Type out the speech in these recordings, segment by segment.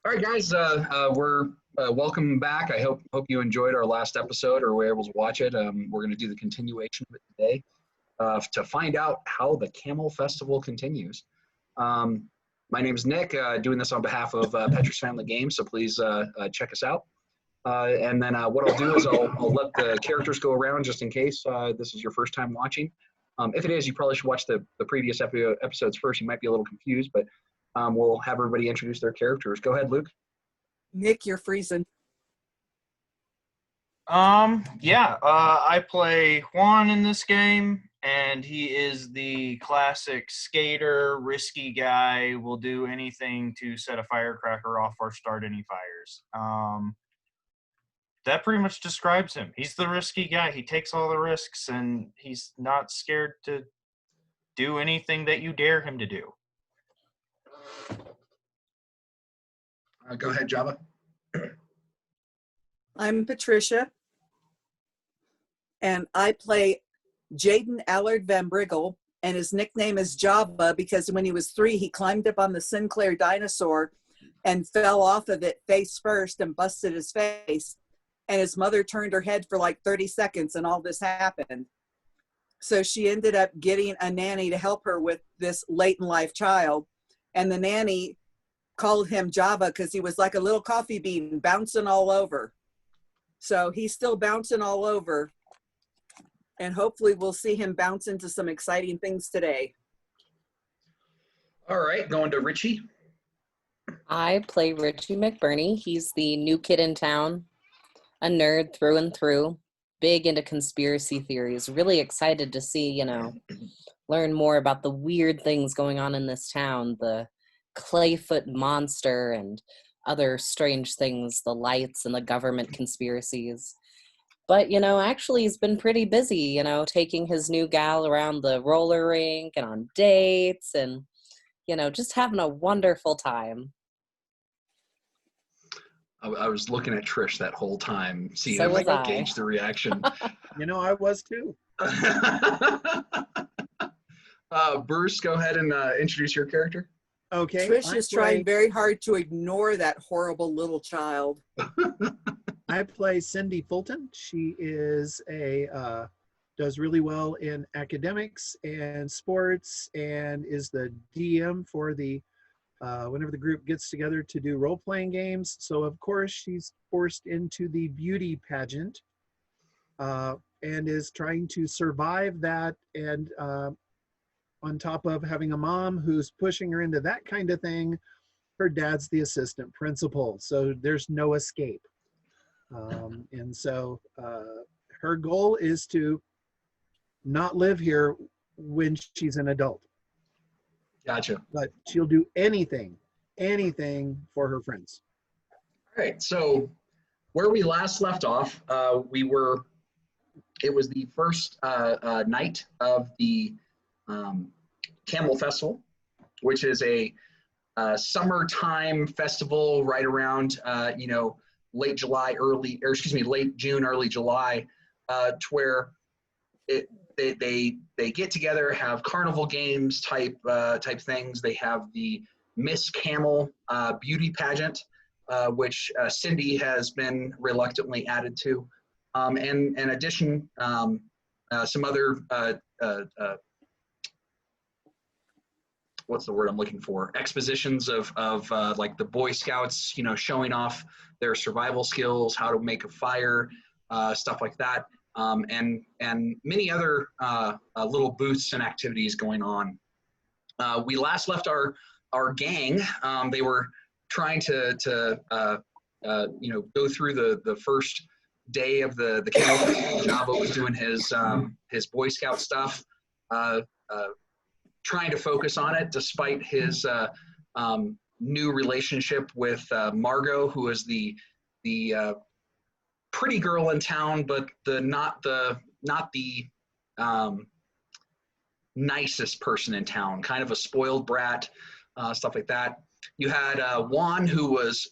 All right, guys, we're welcome back. I hope you enjoyed our last episode or were able to watch it. We're going to do the continuation of it today to find out how the Camel Festival continues. My name is Nick, doing this on behalf of Petrus Family Games, so please check us out. And then what I'll do is I'll let the characters go around just in case this is your first time watching. If it is, you probably should watch the previous episodes first. You might be a little confused, but we'll have everybody introduce their characters. Go ahead, Luke. Nick, you're freezing. I play Juan in this game, and he is the classic skater, risky guy, will do anything to set a firecracker off or start any fires. That pretty much describes him. He's the risky guy. He takes all the risks, and he's not scared to do anything that you dare him to do. Go ahead, Java. I'm Patricia, and I play Jaden Allard Van Briggle, and his nickname is Java because when he was 3, he climbed up on the Sinclair dinosaur and fell off of it face first and busted his face. And his mother turned her head for like 30 seconds and all this happened. So she ended up getting a nanny to help her with this late in life child. And the nanny called him Java because he was like a little coffee bean bouncing all over. So he's still bouncing all over. And hopefully we'll see him bounce into some exciting things today. All right, going to Richie. I play Richie McBurney. He's the new kid in town, a nerd through and through, big into conspiracy theories, really excited to see, learn more about the weird things going on in this town, the Clayfoot monster and other strange things, the lights and the government conspiracies. But, actually he's been pretty busy, taking his new gal around the roller rink and on dates and, just having a wonderful time. I was looking at Trish that whole time, seeing So if I was could I. gauge the reaction. I was too. Bruce, go ahead and introduce your character. Okay. Trish is trying very hard to ignore that horrible little child. I play Cindy Fulton. She is does really well in academics and sports and is the DM for the whenever the group gets together to do role-playing games. So of course she's forced into the beauty pageant and is trying to survive that, and on top of having a mom who's pushing her into that kind of thing, her dad's the assistant principal, so there's no escape. And so her goal is to not live here when she's an adult. Gotcha. But she'll do anything for her friends. All right, so where we last left off, it was the first night of the Camel Festival, which is a summertime festival right around late June, early July, to where they get together, have carnival games type things. They have the Miss Camel beauty pageant, which Cindy has been reluctantly added to, and in addition, some other what's the word I'm looking for? Expositions of like the Boy Scouts, showing off their survival skills, how to make a fire, stuff like that, and many other little booths and activities going on. We last left our gang. They were trying to go through the first day of the camp. Java was doing his Boy Scout stuff. Trying to focus on it despite his new relationship with Margo, who is the pretty girl in town, but not the nicest person in town, kind of a spoiled brat, stuff like that. You had Juan, who was,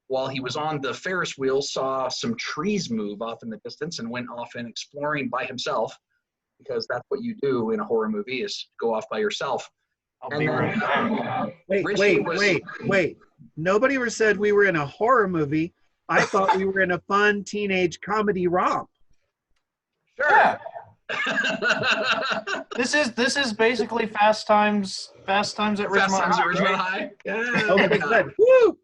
while he was on the Ferris wheel, saw some trees move off in the distance and went off and exploring by himself, because that's what you do in a horror movie, is go off by yourself. I'll be right back. Wait. Nobody ever said we were in a horror movie. I thought we were in a fun teenage comedy romp. Sure. Yeah. This is basically Fast Times at Ridgemont Fast Times at High, Ridgemont right? High. Yeah. Okay, good. Woo!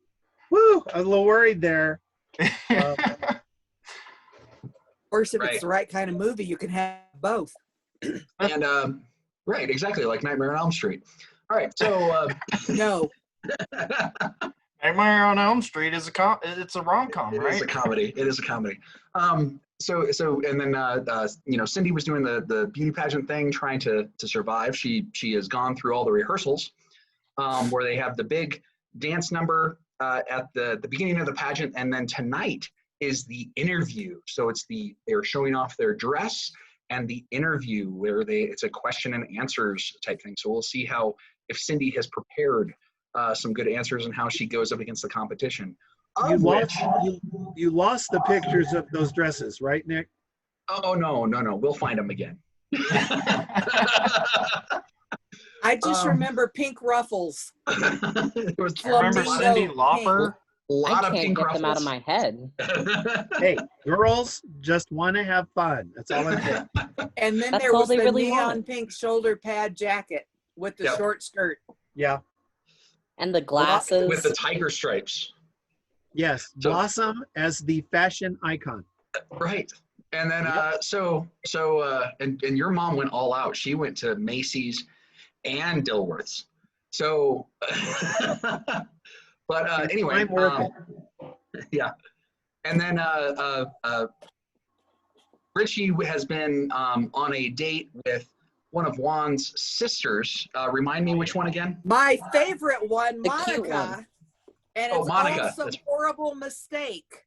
Woo! I was a little worried there. Of course, if Right. it's the right kind of movie, you can have both. And right, exactly, like Nightmare on Elm Street. All right, so No, Nightmare on Elm Street is it's a rom-com, it right? is a comedy. It is a comedy. So and then Cindy was doing the beauty pageant thing, trying to survive. She has gone through all the rehearsals, where they have the big dance number at the beginning of the pageant, and then tonight is the interview. So they're showing off their dress and the interview where it's a question and answers type thing. So we'll see if Cindy has prepared some good answers and how she goes up against the competition. You lost the pictures of those dresses, right, Nick? Oh, no. We'll find them again. I just remember pink ruffles. There was Remember Flamingo Cyndi Lauper? a lot I of can't pink get them out of ruffles. my head. Hey, girls just want to have fun. That's all I'm saying. And then That's there all was they the really neon want. pink shoulder pad jacket with the Yep. short skirt. Yeah. And the glasses. With the tiger stripes. Yes. So- Blossom as the fashion icon. Right. And then Yep. and your mom went all out. She went to Macy's and Dilworth's. So but anyway, I'm working. yeah. And then Richie has been on a date with one of Juan's sisters. Remind me which one again? My favorite one, The cute one. Monica. And Oh, it's Monica. also That's- horrible mistake.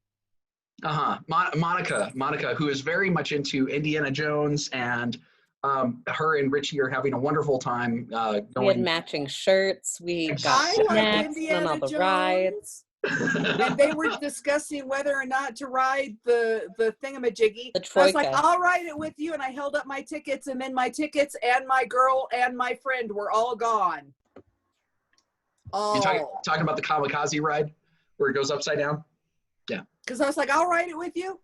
Monica, who is very much into Indiana Jones, and her and Richie are having a wonderful time We had going. matching shirts. We got I like snacks on Indiana all the Jones. rides. And they were discussing whether or not to ride the thingamajiggy. The I was like, Troika. I'll ride it with you. And I held up my tickets, and then my tickets and my girl and my friend were all gone. Oh, You talking about the kamikaze ride where it goes upside down? because I was like, I'll ride it with you.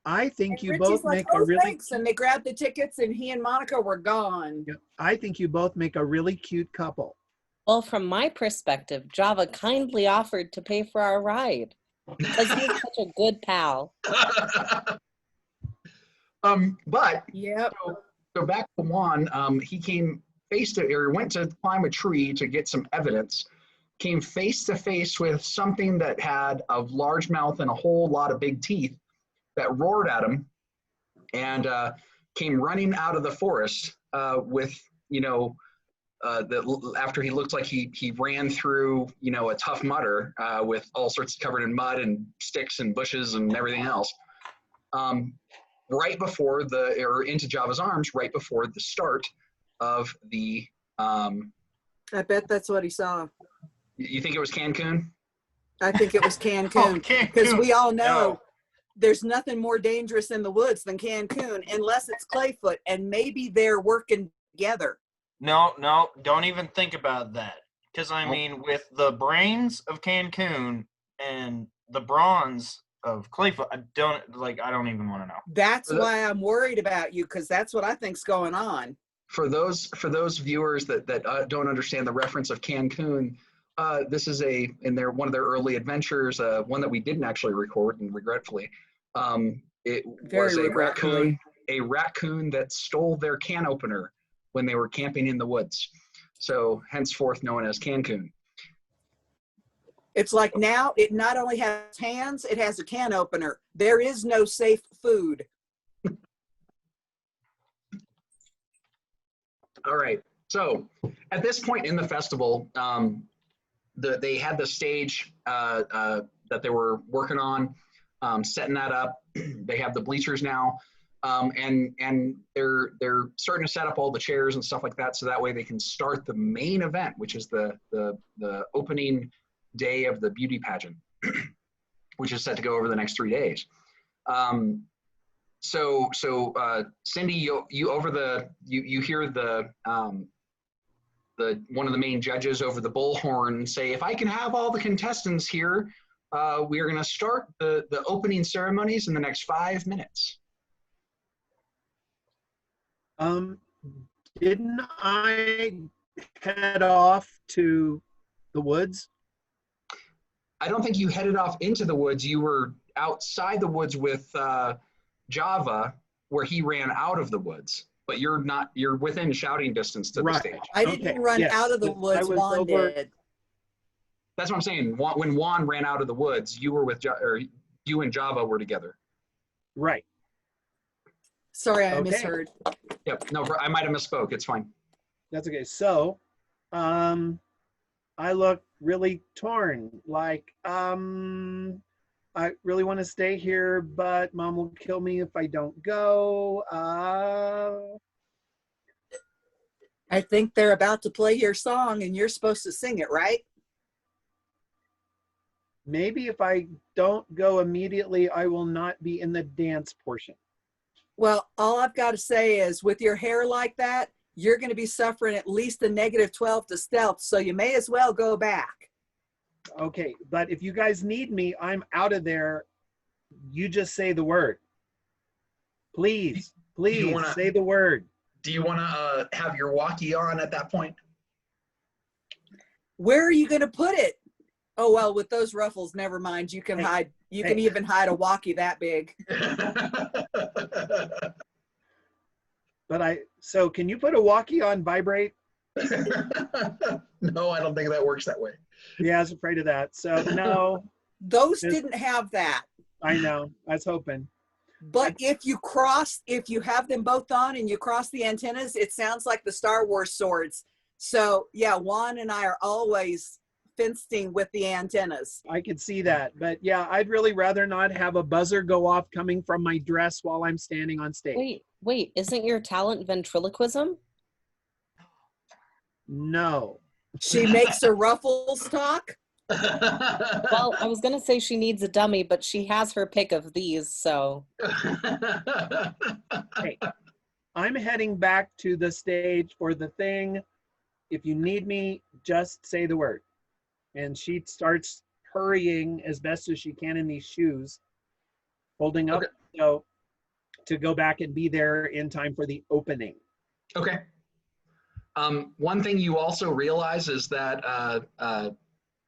I think And you Richie's both like, make oh, a really thanks. And they grabbed the tickets, and he and Monica were gone. I think you both make a really cute couple. Well, from my perspective, Java kindly offered to pay for our ride because he's such a good pal. But Yep. so back to Juan, he went to climb a tree to get some evidence, came face to face with something that had a large mouth and a whole lot of big teeth that roared at him, and came running out of the forest with, after he looked like he ran through, a Tough Mudder with all sorts covered in mud and sticks and bushes and everything else. Right before into Java's arms, right before the start of the. I bet that's what he saw. You think it was Cancun? I think it was Oh, Cancun. Because Cancun. we all know No. there's nothing more dangerous in the woods than Cancun, unless it's Clayfoot, and maybe they're working together. No, don't even think about that. Because, I mean, with the brains of Cancun and the bronze of Clayfoot, I don't even want to know. That's why I'm worried about you, because that's what I think's going on. For those viewers that don't understand the reference of Cancun, this is one of their early adventures, one that we didn't actually record, and regretfully, it Very was regretfully. a raccoon that stole their can opener when they were camping in the woods. So henceforth known as Cancun. It's like now it not only has hands, it has a can opener. There is no safe food. All right. So at this point in the festival, they had the stage that they were working on, setting that up. They have the bleachers now, and they're starting to set up all the chairs and stuff like that, so that way they can start the main event, which is the opening day of the beauty pageant, which is set to go over the next 3 days. So Cindy, you hear the one of the main judges over the bullhorn say, if I can have all the contestants here, we are going to start the opening ceremonies in the next 5 minutes. Didn't I head off to the woods? I don't think you headed off into the woods. You were outside the woods with Java, where he ran out of the woods. But you're not. You're within shouting distance to the stage. I didn't run out of the woods. Juan did. That's what I'm saying. When Juan ran out of the woods, you were with or you and Java were together. Right. Sorry, I misheard. Yep. No, I might have misspoke. It's fine. That's okay. So, I look really torn. Like, I really want to stay here, but Mom will kill me if I don't go. I think they're about to play your song and you're supposed to sing it, right? Maybe if I don't go immediately, I will not be in the dance portion. Well, all I've got to say is with your hair like that, you're going to be suffering at least a -12 to stealth, so you may as well go back. Okay, but if you guys need me, I'm out of there. You just say the word. Please, say the word. Do you want to have your walkie on at that point? Where are you going to put it? Oh, well, with those ruffles, never mind. You can hide. You can even hide a walkie that big. But so can you put a walkie on vibrate? No, I don't think that works that way. Yeah, I was afraid of that. So no. Those didn't have that. I know. I was hoping. But if you have them both on and you cross the antennas, it sounds like the Star Wars swords. So yeah, Juan and I are always fencing with the antennas. I could see that. But yeah, I'd really rather not have a buzzer go off coming from my dress while I'm standing on stage. Wait, isn't your talent ventriloquism? No. She makes her ruffles talk? Well, I was going to say she needs a dummy, but she has her pick of these, so. Hey, I'm heading back to the stage for the thing. If you need me, just say the word. And she starts hurrying as best as she can in these shoes, holding up so to go back and be there in time for the opening. Okay. One thing you also realize is that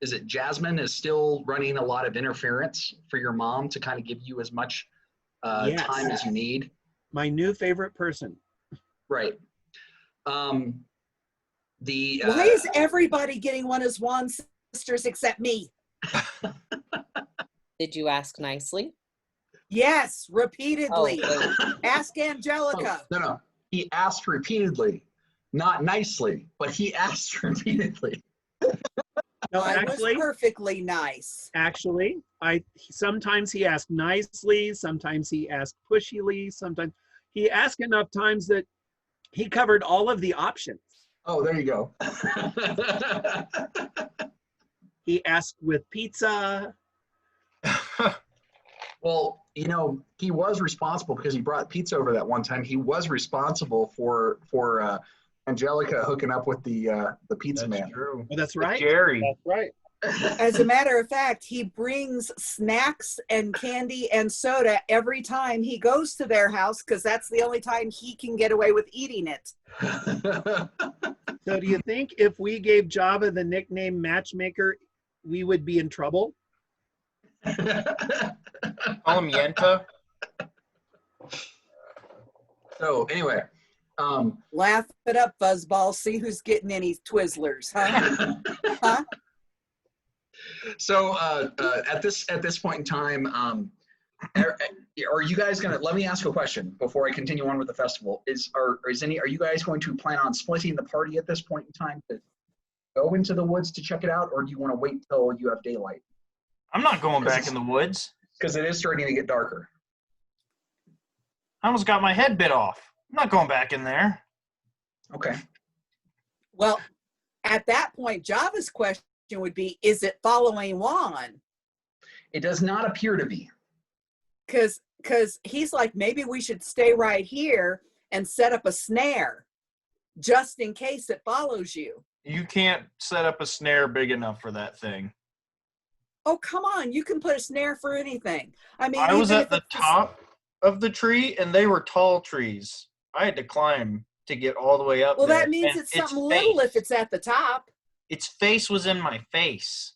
is it Jasmine is still running a lot of interference for your mom to kind of give you as much time as you need. My new favorite person. Right. Why is everybody getting one of Juan's sisters except me? Did you ask nicely? Yes, repeatedly. Oh, ask Angelica. Oh, no. He asked repeatedly, not nicely, but he asked repeatedly. No, I was perfectly nice. Actually, sometimes he asked nicely, sometimes he asked pushily, sometimes he asked enough times that he covered all of the options. Oh, there you go. He asked with pizza. Well, you know, he was responsible because he brought pizza over that one time. He was responsible for Angelica hooking up with the pizza man. True. Oh, that's right. Jerry. That's right. As a matter of fact, he brings snacks and candy and soda every time he goes to their house because that's the only time he can get away with eating it. So do you think if we gave Java the nickname Matchmaker, we would be in trouble? Call him Yenta. So anyway. Laugh it up, Fuzzball. See who's getting any Twizzlers, huh? Huh? So at this point in time, are you guys gonna? Let me ask a question before I continue on with the festival. Are you guys going to plan on splitting the party at this point in time to go into the woods to check it out, or do you want to wait till you have daylight? I'm not going back in the woods. Because it is starting to get darker. I almost got my head bit off. I'm not going back in there. Okay. Well, at that point, Java's question would be, is it following Juan? It does not appear to be. Because he's like, maybe we should stay right here and set up a snare just in case it follows you. You can't set up a snare big enough for that thing. Oh, come on. You can put a snare for anything. I mean, I was even at if the it's top of the tree, and they were tall trees. I had to climb to get all the way up well, there. that means And it's something little if it's at the top. its face was in my face,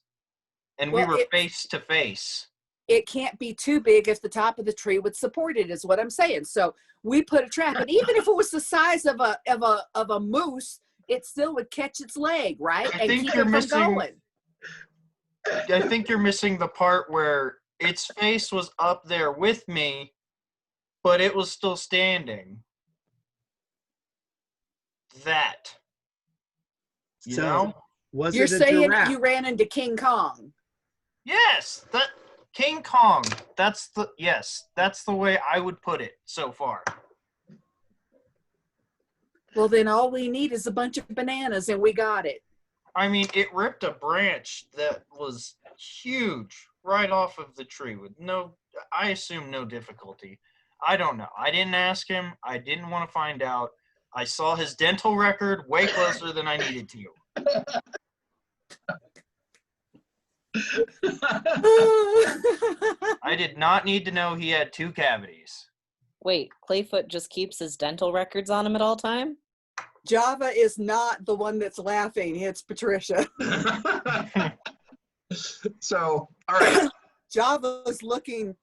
and we Well, were face to face. it can't be too big if the top of the tree would support it, is what I'm saying. So we put a trap, and even if it was the size of a moose, it still would catch its leg, right? I And think keep you're it from missing- going. I think you're missing the part where its face was up there with me, but it was still standing. That. You know? Was You're it a saying giraffe? you ran into King Kong. Yes, that King Kong. That's the way I would put it so far. Well, then all we need is a bunch of bananas, and we got it. I mean, it ripped a branch that was huge right off of the tree with I assume no difficulty. I don't know. I didn't ask him. I didn't want to find out. I saw his dental record way closer than I needed to. I did not need to know he had 2 cavities. Wait, Clayfoot just keeps his dental records on him at all time? Java is not the one that's laughing. It's Patricia. So, all right. Java's looking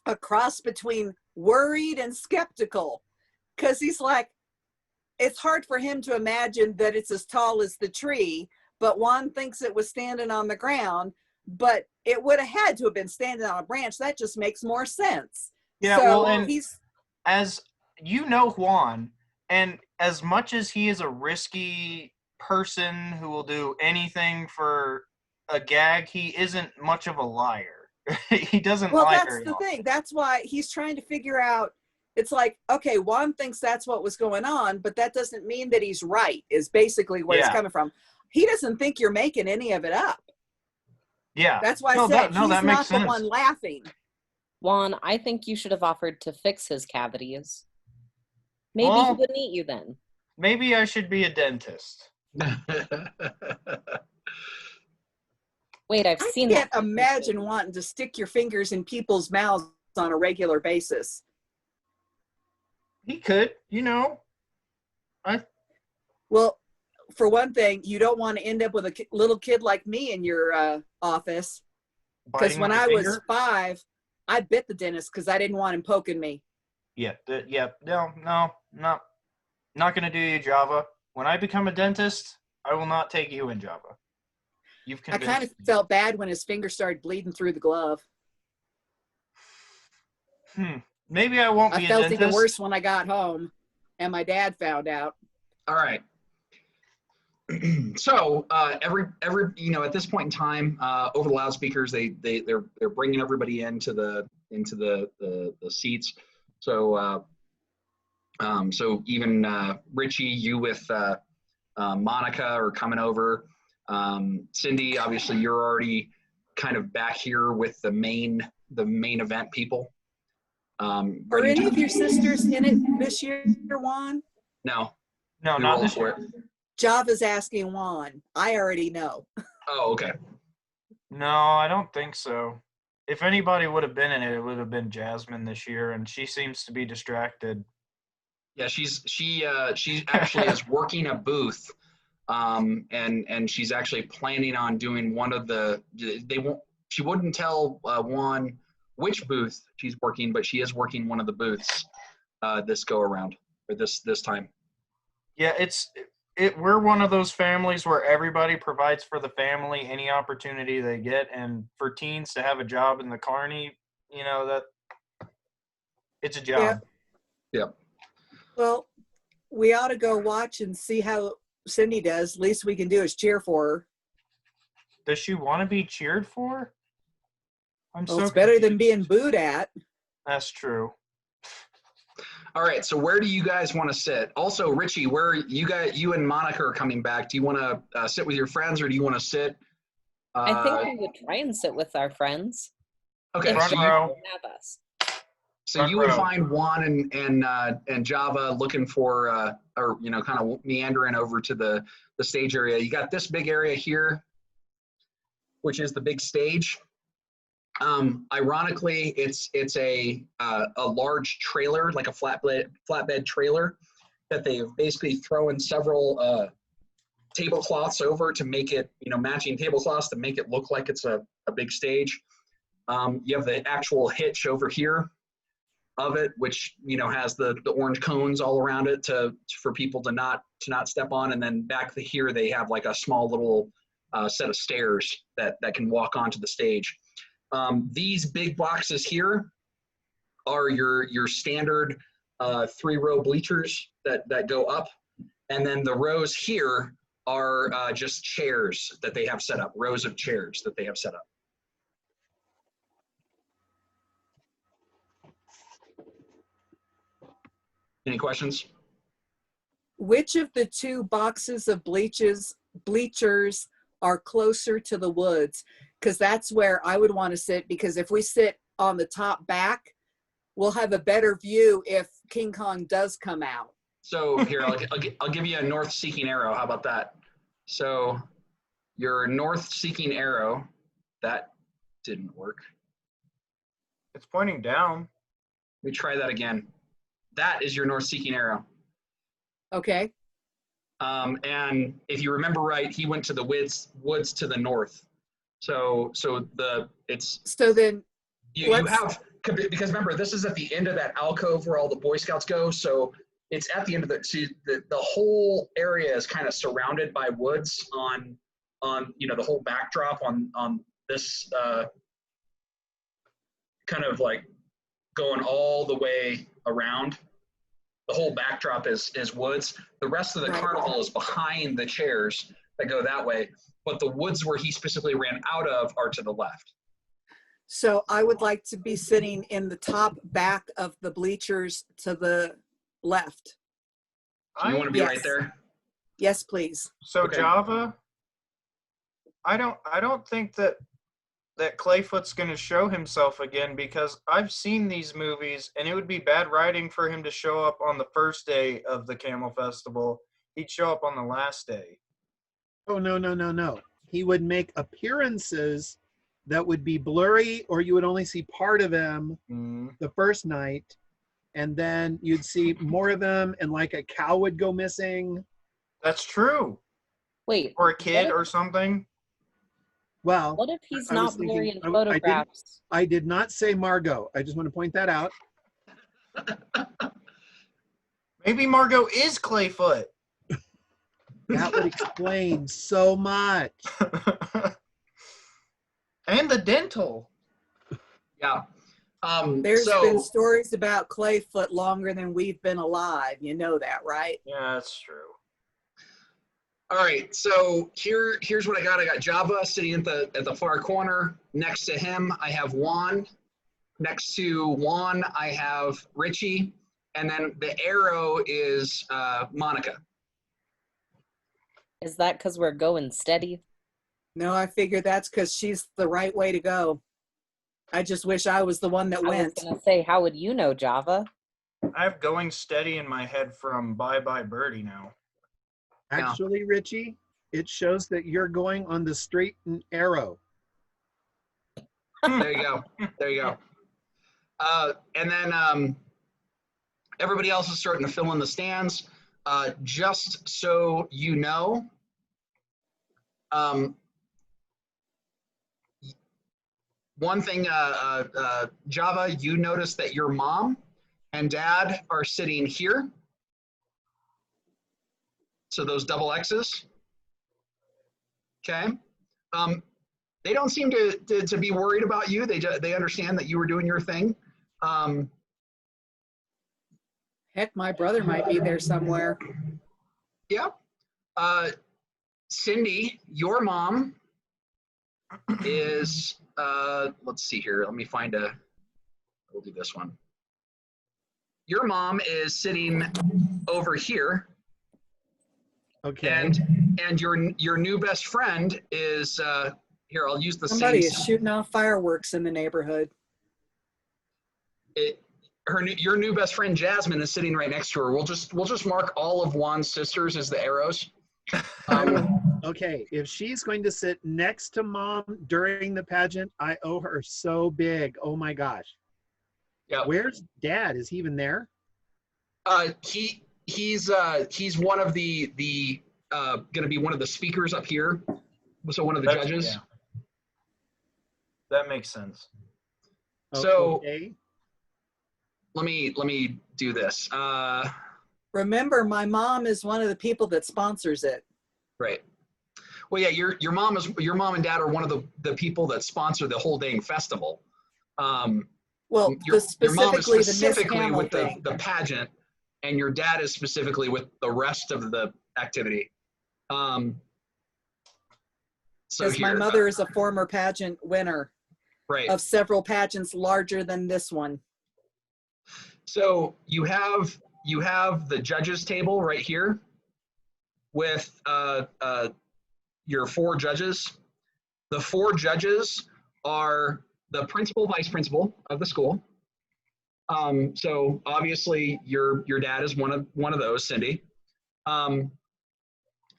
a cross between worried and skeptical, because he's like, it's hard for him to imagine that it's as tall as the tree, but Juan thinks it was standing on the ground, but it would have had to have been standing on a branch. That just makes more sense. Yeah, so well, and he's, as you know Juan, and as much as he is a risky person who will do anything for a gag, he isn't much of a liar. He doesn't lie that's very the often. thing. That's why he's trying to figure out. It's like, okay, Juan thinks that's what was going on, but that doesn't mean that he's right, is basically where it's coming from. He doesn't think you're making any of it up. Yeah. That's why I said he's that not makes the sense. one laughing. Juan, I think you should have offered to fix his cavities. Maybe Well, he wouldn't eat you then. Maybe I should be a dentist. Wait, I've I seen can't that. imagine wanting to stick your fingers in people's mouths on a regular basis. He could, Well, for one thing, you don't want to end up with a little kid like me in your office. Because biting when my I was finger. 5, I bit the dentist because I didn't want him poking me. No, not gonna do you, Java. When I become a dentist, I will not take you in, Java. You've I convinced kind of me. felt bad when his finger started bleeding through the glove. Maybe I won't be I a felt dentist. even worse when I got home and my dad found out. All right. So every at this point in time, over the loudspeakers, they're bringing everybody into the seats. So so even Richie, you with Monica are coming over. Cindy, obviously you're already kind of back here with the main event people. Are any of your sisters in it this year, Juan? No, not this year. Java's asking Juan. I already know. Oh, okay. No, I don't think so. If anybody would have been in it, it would have been Jasmine this year, and she seems to be distracted. Yeah, she actually is working a booth, and she's actually planning on doing one of the. She wouldn't tell Juan which booth she's working, but she is working one of the booths this go around or this time. Yeah, we're one of those families where everybody provides for the family any opportunity they get, and for teens to have a job in the carny, that it's a job. Yeah. Well, we ought to go watch and see how Cindy does. Least we can do is cheer for her. Does she want to be cheered for? It's better than being booed at. That's true. All right, so where do you guys want to sit? Also, Richie, where you and Monica are coming back. Do you want to sit with your friends, or do you want to sit? I think we would try and sit with our friends. Okay, If front John row. will have us. So you would find Juan and Java looking for, or kind of meandering over to the stage area. You got this big area here, which is the big stage. Ironically, it's a large trailer, like a flatbed trailer, that they've basically thrown several tablecloths over to make it, matching tablecloths to make it look like it's a big stage. You have the actual hitch over here of it, which has the orange cones all around it for people to not step on, and then back here they have like a small little set of stairs that can walk onto the stage. These big boxes here are your standard 3-row bleachers that go up, and then the rows here are just chairs that they have set up, rows of chairs that they have set up. Any questions? Which of the 2 boxes of bleachers are closer to the woods? Because that's where I would want to sit, because if we sit on the top back, we'll have a better view if King Kong does come out. So here, I'll give you a north-seeking arrow. How about that? So your north-seeking arrow, that didn't work. It's pointing down. Let me try that again. That is your north-seeking arrow. Okay. And if you remember right, he went to the woods to the north. So then you have, because remember, this is at the end of that alcove where all the Boy Scouts go. So it's at the end of the whole area is kind of surrounded by woods on the whole backdrop on this kind of like going all the way around. The whole backdrop is woods. The rest of the carnival is behind the chairs that go that way, but the woods where he specifically ran out of are to the left. So I would like to be sitting in the top back of the bleachers to the left. So you want to be right there? Yes, please. So Okay. Java, I don't think that Clayfoot's going to show himself again, because I've seen these movies and it would be bad writing for him to show up on the first day of the Camel Festival. He'd show up on the last day. Oh, no. He would make appearances that would be blurry, or you would only see part of them the first night, and then you'd see more of them, and like a cow would go missing. That's true. Wait. Or a kid or something. Well, what if he's I was not blurry in thinking- photographs? I did not say Margo. I just want to point that out. Maybe Margo is Clayfoot. That would explain so much. And the dental. Yeah. There's been stories about Clayfoot longer than we've been alive. You know that, right? Yeah, that's true. All right, so here's what I got. I got Java sitting at the far corner. Next to him, I have Juan. Next to Juan, I have Richie, and then the arrow is Monica. Is that because we're going steady? No, I figure that's because she's the right way to go. I just wish I was the one that went. I was going to say, how would you know, Java? I have going steady in my head from Bye Bye Birdie now. Actually, Richie, it shows that you're going on the straight and arrow. There you go. There you go. And then everybody else is starting to fill in the stands. Just so you know, one thing, Java, you notice that your mom and dad are sitting here. So those double X's. Okay. They don't seem to be worried about you. They understand that you were doing your thing. Heck, my brother might be there somewhere. Yeah. Cindy, your mom is, let's see here. Let me find we'll do this one. Your mom is sitting over here. Okay. And your new best friend is, here, I'll use the Somebody same. is shooting off fireworks in the neighborhood. your new best friend Jasmine is sitting right next to her. We'll just mark all of Juan's sisters as the arrows. Okay, if she's going to sit next to mom during the pageant, I owe her so big. Oh my gosh. Yeah. Where's dad? Is he even there? He's one of the gonna be one of the speakers up here. So one of the judges. Yeah. That makes sense. So Okay. let me do this. Remember, my mom is one of the people that sponsors it. Right. Well, yeah, your mom and dad are one of the people that sponsor the whole dang festival. Well, your mom is specifically the Miss specifically Camel with thing. the pageant, and your dad is specifically with the rest of the activity. So Because my mother is a former pageant winner right. of several pageants larger than this one. So you have the judges table right here with your 4 judges. The 4 judges are the principal, vice principal of the school. So obviously your dad is one of those, Cindy.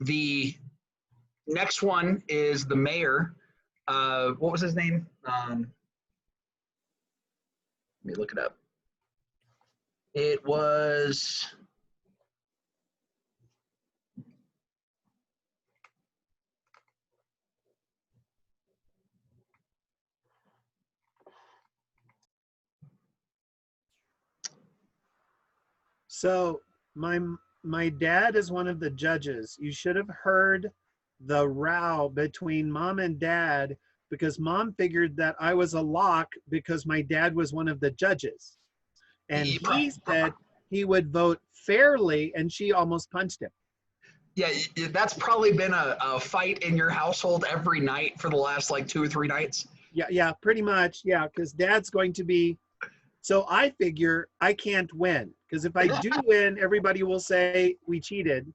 The next one is the mayor. What was his name? Let me look it up. It was So my dad is one of the judges. You should have heard the row between mom and dad because mom figured that I was a lock because my dad was one of the judges. And he said he would vote fairly, and she almost punched him. Yeah, that's probably been a fight in your household every night for the last like 2 or 3 nights. Yeah, pretty much. Yeah, because dad's going to be. So I figure I can't win because if I do win, everybody will say we cheated.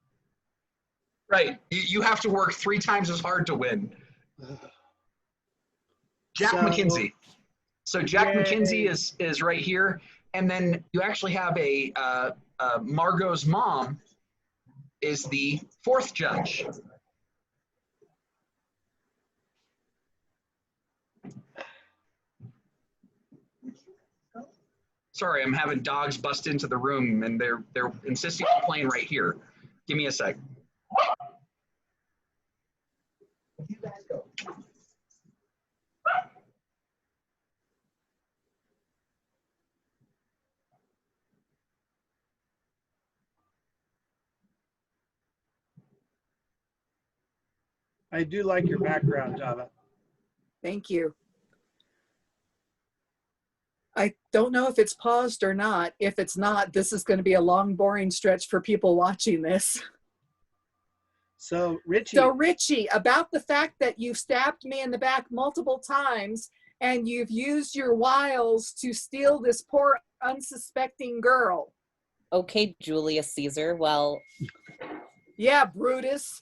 Right. You have to work 3 times as hard to win. Jack McKenzie. So Jack McKenzie is right here. And then you actually have Margo's mom is the 4th judge. Sorry, I'm having dogs bust into the room and they're insisting on playing right here. Give me a sec. You guys go. I do like your background, Java. Thank you. I don't know if it's paused or not. If it's not, this is going to be a long, boring stretch for people watching this. So Richie, about the fact that you stabbed me in the back multiple times and you've used your wiles to steal this poor unsuspecting girl. Okay, Julius Caesar. Well, yeah, Brutus.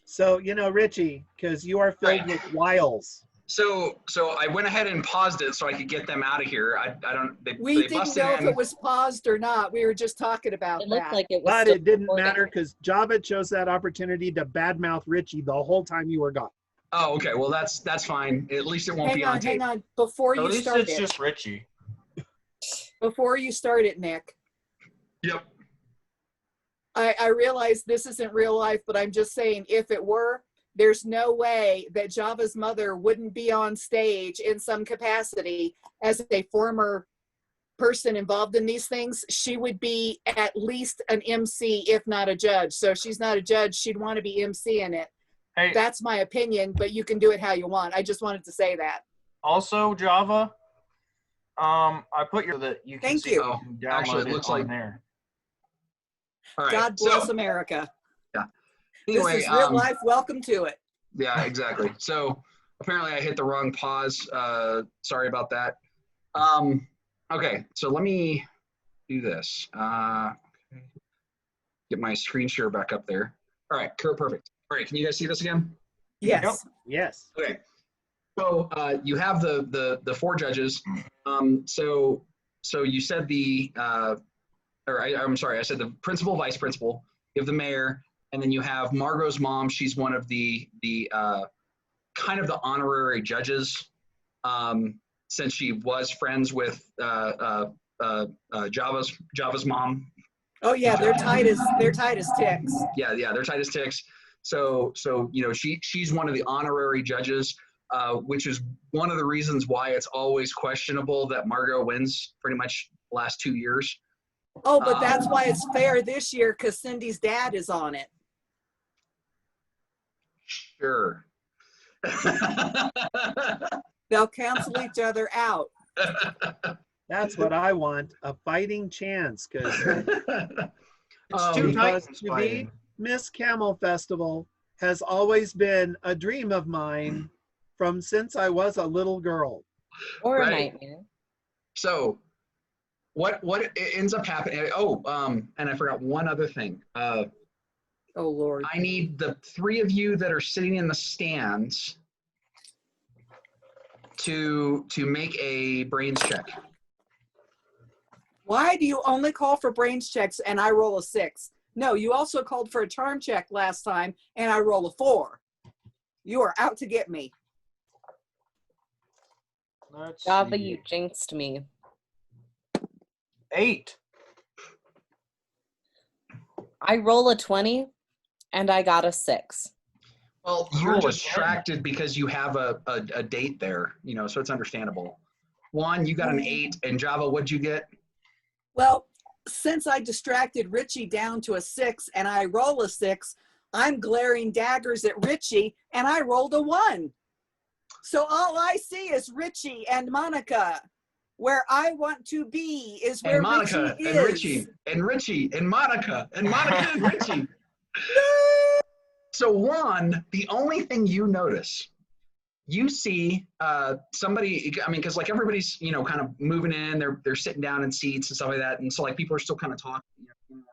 So, Richie, because you are filled with wiles. So I went ahead and paused it so I could get them out of here. We didn't know if it was paused or not. We were just talking about it looked that. like it was. But it didn't matter because Java chose that opportunity to badmouth Richie the whole time you were gone. Oh, okay. Well, that's fine. At least it won't be on tape. Hang on. Before At you least start it's it. just Richie. Before you start it, Nick. Yep. I realize this isn't real life, but I'm just saying if it were, there's no way that Java's mother wouldn't be on stage in some capacity as a former person involved in these things. She would be at least an MC, if not a judge. So if she's not a judge, she'd want to be MC in it. Hey, that's my opinion, but you can do it how you want. I just wanted to say that. Also, Java, I put your that you can Thank see. you. Oh, Actually, it looks like there. All right. God bless America. Yeah. Anyway, this is real life. Welcome to it. Yeah, exactly. So apparently I hit the wrong pause. Sorry about that. Okay, so let me do this. Get my screen share back up there. All right, perfect. All right, can you guys see this again? Yes. Yep. Yes. Okay. So you have the 4 judges. So so you said I'm sorry, I said the principal, vice principal. You have the mayor, and then you have Margo's mom. She's one of the kind of the honorary judges, since she was friends with Java's mom. Oh yeah, they're tight as ticks. Yeah, they're tight as ticks. So she's one of the honorary judges, which is one of the reasons why it's always questionable that Margo wins pretty much the last 2 years. Oh, but that's why it's fair this year, because Cindy's dad is on it. Sure. They'll cancel each other out. That's what I want, a fighting chance, because It's two titans to fighting. me, Miss Camel Festival has always been a dream of mine from since I was a little girl. Or Right. a nightmare. So what ends up happening? Oh, and I forgot one other thing. Oh Lord. I need the 3 of you that are sitting in the stands to make a brains check. Why do you only call for brains checks and I roll a 6? No, you also called for a charm check last time and I roll a 4. You are out to get me. Let's Java, see. you jinxed me. 8. I roll a 20 and I got a 6. Well, you're Roll a 10. distracted because you have a date there, so it's understandable. Juan, you got an 8, and Java, what'd you get? Well, since I distracted Richie down to a 6 and I roll a 6, I'm glaring daggers at Richie and I rolled a 1. So all I see is Richie and Monica. Where I want to be is where And Monica Richie and is. Richie and Richie and Monica and Monica and Richie. So Juan, the only thing you notice, you see somebody, because like everybody's, kind of moving in, they're sitting down in seats and stuff like that. And so like people are still kind of talking, stuff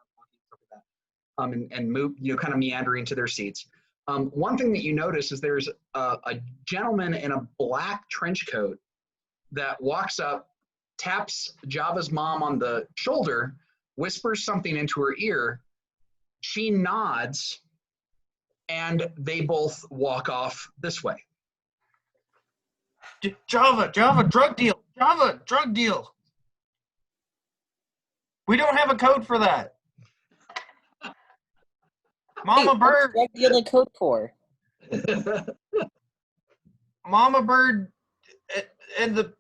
like that. And move, kind of meandering to their seats. One thing that you notice is there's a gentleman in a black trench coat that walks up, taps Java's mom on the shoulder, whispers something into her ear. She nods, and they both walk off this way. Java, drug deal. Java, drug deal. We don't have a code for that. Mama Hey, Bird. what's drug deal a code for? Mama Bird and the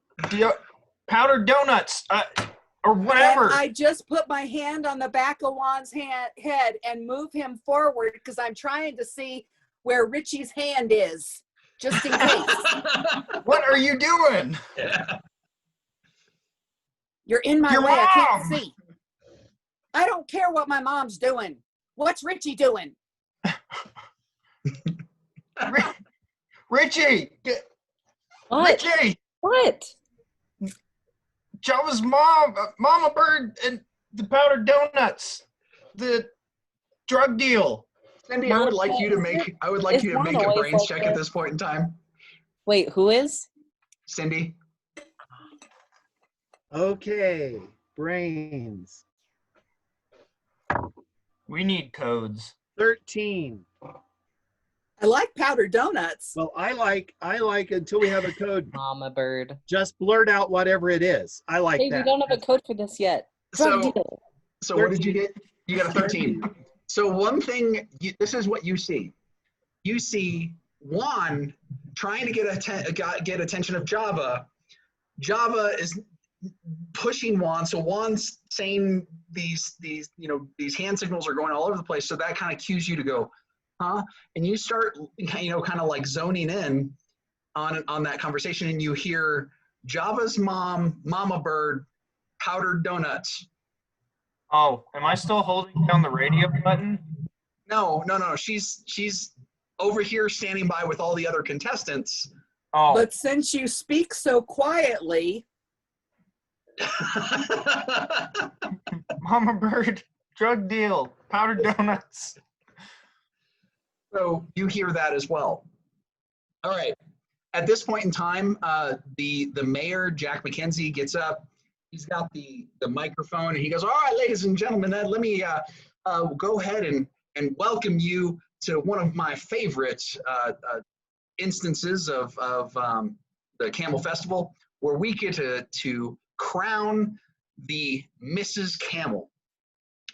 powdered donuts or whatever. And I just put my hand on the back of Juan's head and move him forward because I'm trying to see where Richie's hand is, just in case. What are you doing? You're in my Your way. I can't mom! see. I don't care what my mom's doing. What's Richie doing? Richie! What? Richie! What? Java's mom, Mama Bird, and the powdered donuts. The drug deal. Cindy, I would like you to make a brains check at this point in time. Wait, who is? Cindy. Okay, brains. We need codes. 13. I like powdered donuts. Well, I like until we have a code, Mama Bird. just blurt out whatever it is. I like Hey, we that. don't have a code for this yet. Drug deal. So what did you get? You got a 13. So one thing, this is what you see. You see Juan trying to get attention of Java. Java is pushing Juan, so Juan's saying these hand signals are going all over the place. So that kind of cues you to go, huh? And you start kind of like zoning in on that conversation, and you hear Java's mom, Mama Bird, powdered donuts. Oh, am I still holding down the radio button? No. She's over here standing by with all the other contestants. Oh, But since you speak so quietly, Mama Bird, drug deal, powdered donuts. So you hear that as well. All right. At this point in time, the mayor, Jack McKenzie, gets up. he's got the microphone, and he goes, "All right, ladies and gentlemen, let me go ahead and welcome you to one of my favorite instances of the Camel Festival, where we get to crown the Mrs. Camel."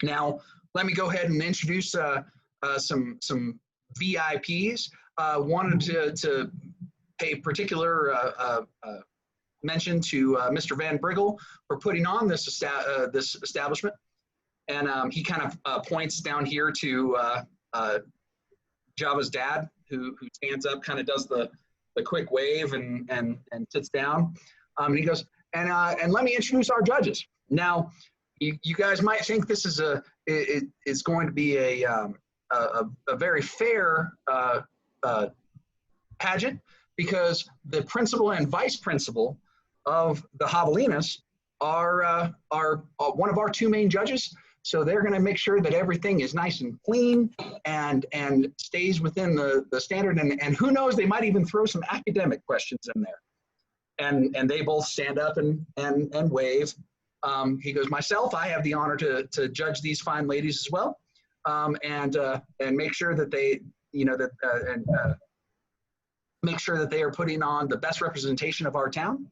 Now, let me go ahead and introduce some VIPs. Wanted to pay particular mention to Mr. Van Briggle for putting on this establishment. And he kind of points down here to Java's dad, who stands up, kind of does the quick wave and sits down. And he goes, and let me introduce our judges. Now, you guys might think this is is going to be a very fair pageant, because the principal and vice principal of the Javelinas are one of our two main judges. So they're going to make sure that everything is nice and clean and stays within the standard. And who knows, they might even throw some academic questions in there. And they both stand up and wave. He goes, myself, I have the honor to judge these fine ladies as well, and make sure that they, make sure that they are putting on the best representation of our town.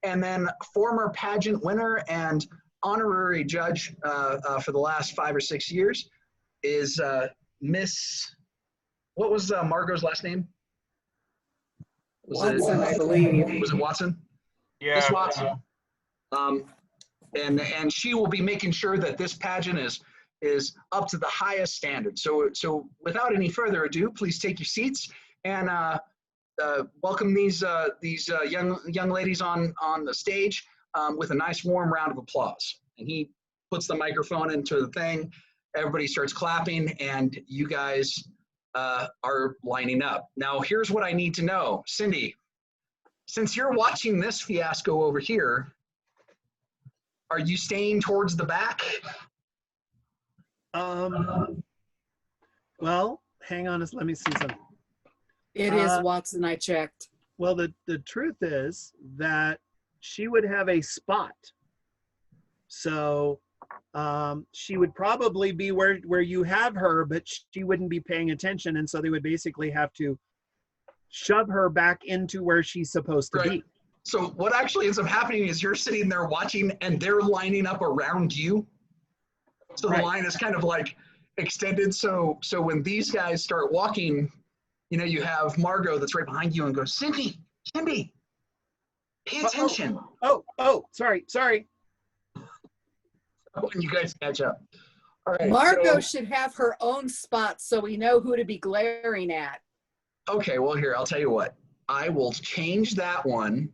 And then former pageant winner and honorary judge for the last 5 or 6 years is Miss, what was Margo's last name? Watson, I believe. Was it Watson? Yeah. Miss Watson. And she will be making sure that this pageant is up to the highest standard. So without any further ado, please take your seats and welcome these young ladies on the stage with a nice warm round of applause. And he puts the microphone into the thing. Everybody starts clapping, and you guys are lining up. Now, here's what I need to know. Cindy, since you're watching this fiasco over here, are you staying towards the back? Well, hang on, let me see something. It is Watson, I checked. Well, the truth is that she would have a spot. So she would probably be where you have her, but she wouldn't be paying attention. And so they would basically have to shove her back into where she's supposed to be. So what actually ends up happening is you're sitting there watching, and they're lining up around you. So the line is kind of like extended. So when these guys start walking, you have Margo that's right behind you and goes, Cindy, pay attention. Oh, sorry. When you guys catch up. All right. Margo should have her own spot so we know who to be glaring at. Okay, well, here, I'll tell you what. I will change that one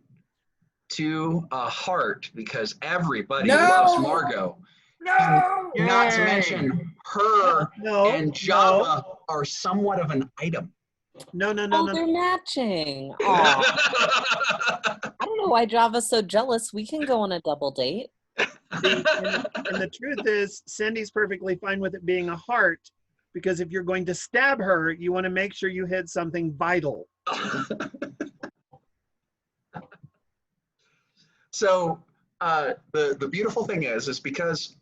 to a heart, because everybody loves Margo. No! Not to mention her and Java are somewhat of an item. No. They're matching. I don't know why Java's so jealous. We can go on a double date. And the truth is, Cindy's perfectly fine with it being a heart, because if you're going to stab her, you want to make sure you hit something vital. So the beautiful thing is because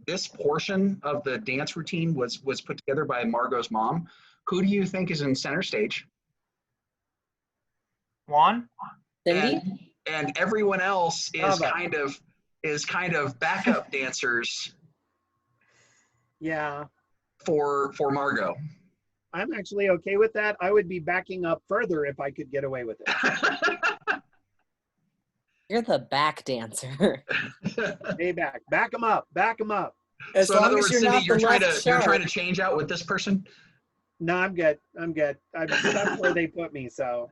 this portion of the dance routine was put together by Margo's mom. Who do you think is in center stage? Juan? Cindy? And everyone else is kind of backup dancers. Yeah. For Margo. I'm actually okay with that. I would be backing up further if I could get away with it. You're the back dancer. Hey, back them up. As so in long other as words, you're Cindy, not you're the trying to change out with this person? No, I'm good. I'm stuck where they put me. So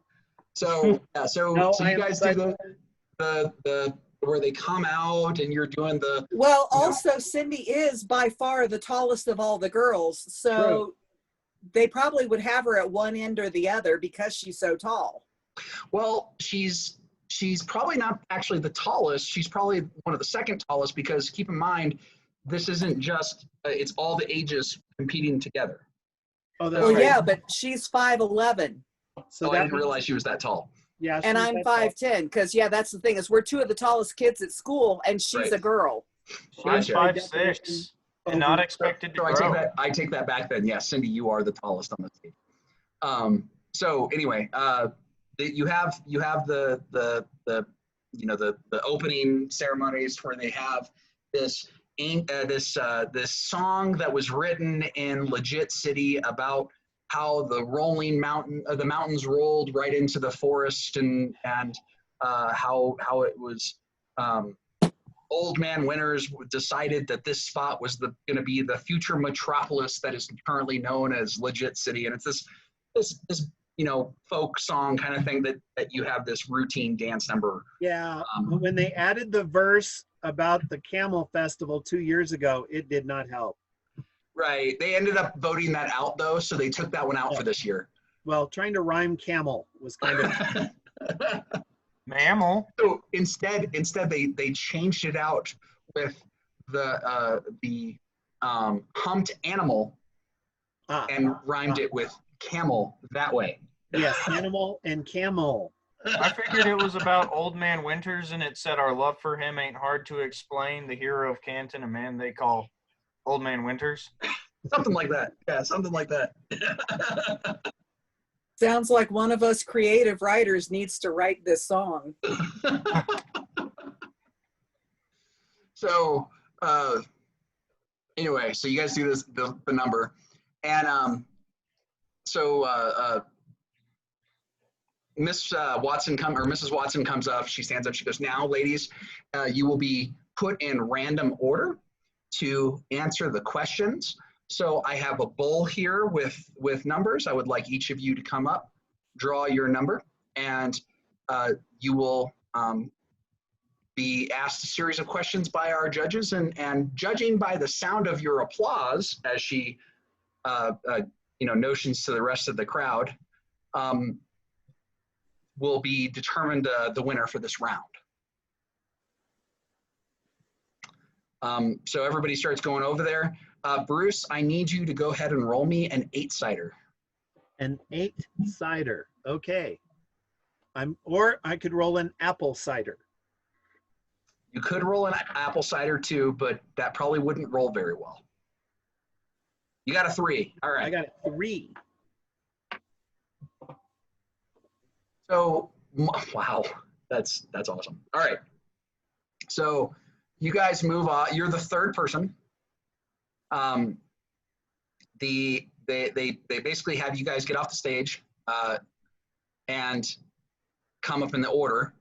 you guys do the where they come out and you're doing the. Well, also Cindy is by far the tallest of all the girls, so they probably would have her at one end or the other because she's so tall. Well, she's probably not actually the tallest. She's probably one of the second tallest, because keep in mind, this isn't just it's all the ages competing together. Oh, that's Well, right. yeah, but she's 5'11". So I didn't realize she was that tall. Yeah. And she's I'm that tall. 5'10", because that's the thing is we're two of the tallest kids at school, and she's Right. a girl. She's Gotcha. 5'6" and not expected to So grow. I take that back then. Yes, Cindy, you are the tallest on the team. So anyway, you have the opening ceremonies where they have this this song that was written in Legit City about how the mountains rolled right into the forest, and how it was. Old Man Winters decided that this spot was going to be the future metropolis that is currently known as Legit City, and it's this folk song kind of thing that you have this routine dance number. Yeah, when they added the verse about the Camel Festival 2 years ago, it did not help. Right. They ended up voting that out though, so they took that one out for this year. Well, trying to rhyme camel was kind of Mammal. So instead they changed it out with the humped animal and rhymed it with camel that way. yes, animal and camel. I figured it was about Old Man Winters, and it said our love for him ain't hard to explain. The hero of Canton, a man they call Old Man Winters. Something like that. Yeah, something like that. Sounds like one of us creative writers needs to write this song. So anyway, so you guys do this the number, and Mrs. Watson comes up. She stands up. She goes, "Now, ladies, you will be put in random order to answer the questions. So I have a bowl here with numbers. I would like each of you to come up, draw your number, and you will be asked a series of questions by our judges, and judging by the sound of your applause as she notions to the rest of the crowd, will be determined the winner for this round. So everybody starts going over there. Bruce, I need you to go ahead and roll me an 8-sider. An 8-sider. Okay. Or I could roll an apple cider. You could roll an apple cider too, but that probably wouldn't roll very well. You got a 3. All right. I got a 3. So, wow, that's awesome. All right. So you guys move on. You're the third person. They basically have you guys get off the stage and come up in the order.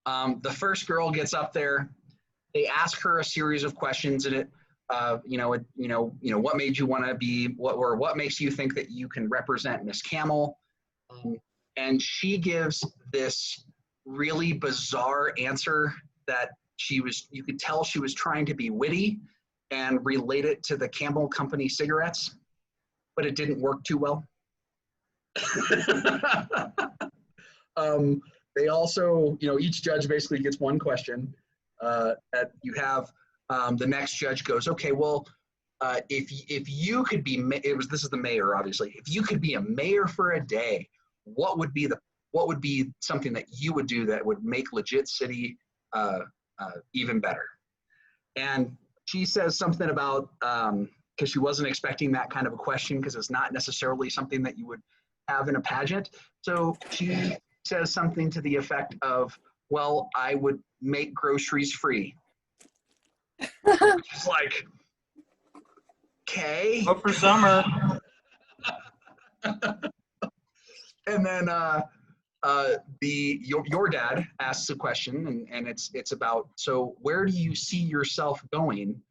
The first girl gets up there. They ask her a series of questions, and what made you want to be what makes you think that you can represent Miss Camel? And she gives this really bizarre answer that you could tell she was trying to be witty and relate it to the Camel Company cigarettes, but it didn't work too well. They also, each judge basically gets one question that you have. The next judge goes, okay, well, if you could be, this is the mayor, obviously. If you could be a mayor for a day, what would be something that you would do that would make Legit City even better? And she says something about, because she wasn't expecting that kind of a question, because it's not necessarily something that you would have in a pageant. So she says something to the effect of, well, I would make groceries free. It's like, okay. Hope for summer. And then your dad asks a question, and it's about, so where do you see yourself going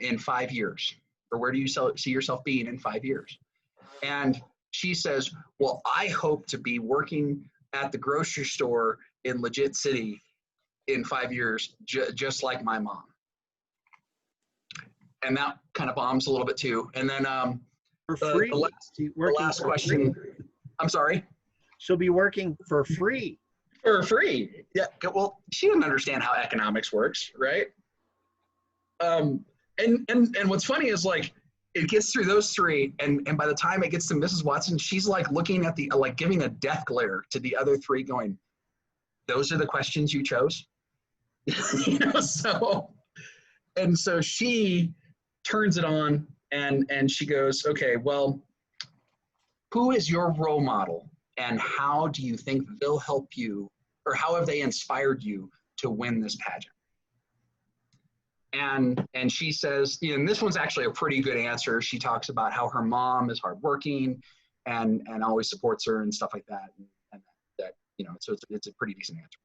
in 5 years, or where do you see yourself being in 5 years? And she says, well, I hope to be working at the grocery store in Legit City in 5 years, just like my mom. And that kind of bombs a little bit too. And then for free. The last question. Free. I'm sorry. She'll be working for free. For free. Yeah. Well, she didn't understand how economics works, right? And what's funny is, like, it gets through those three, and by the time it gets to Mrs. Watson, she's like looking at the, like giving a death glare to the other three going, those are the questions you chose? You know, so, and so she turns it on and she goes, okay, well, who is your role model and how do you think they'll help you, or how have they inspired you to win this pageant? And she says, you know, and this one's actually a pretty good answer. She talks about how her mom is hardworking and always supports her and stuff like that. And that, you know, so it's a pretty decent answer.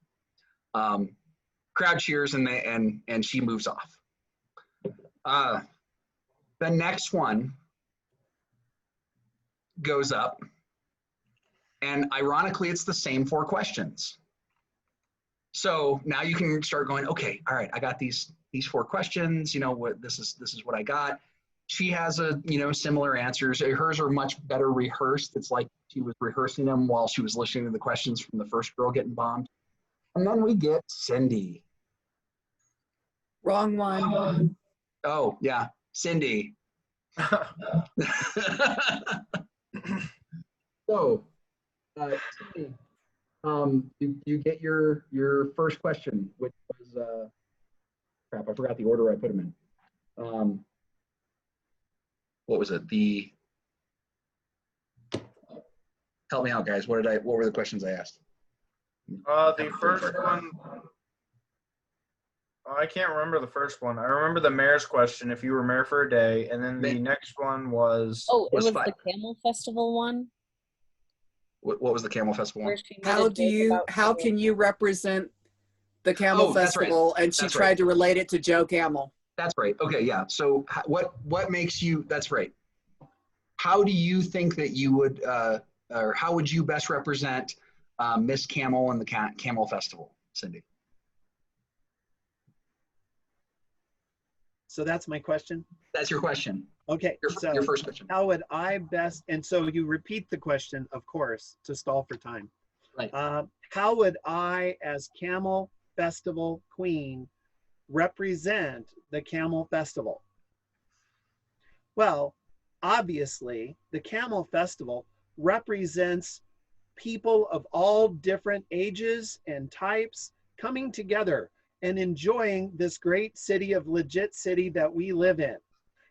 Crowd cheers and she moves off. The next one goes up, and ironically, it's the same 4 questions. So now you can start going, okay, all right, I got these 4 questions. You know what? This is what I got. She has a, you know, similar answers. Hers are much better rehearsed. It's like she was rehearsing them while she was listening to the questions from the first girl getting bombed. And then we get Cindy. Wrong one. Oh yeah, Cindy. So, Cindy, you get your first question, which was crap. I forgot the order I put them in. What was it? Help me out, guys. What were the questions I asked? The first one, I can't remember the first one. I remember the mayor's question, if you were mayor for a day, and then the next one was... Oh, it was five. the Camel Festival one? What was the Camel Festival one? How can you represent the Camel Festival? Right. And she tried to relate it to Joe Camel. That's right. Okay, yeah. So what makes you, that's right. How do you think that you would, or how would you best represent Miss Camel and the Camel Festival, Cindy? So that's my question? That's your question. Okay, your first question. How would I best, and so you repeat the question, of course, to stall for time. Right. How would I, as Camel Festival Queen, represent the Camel Festival? Well, obviously, the Camel Festival represents people of all different ages and types coming together and enjoying this great city of Legit City that we live in.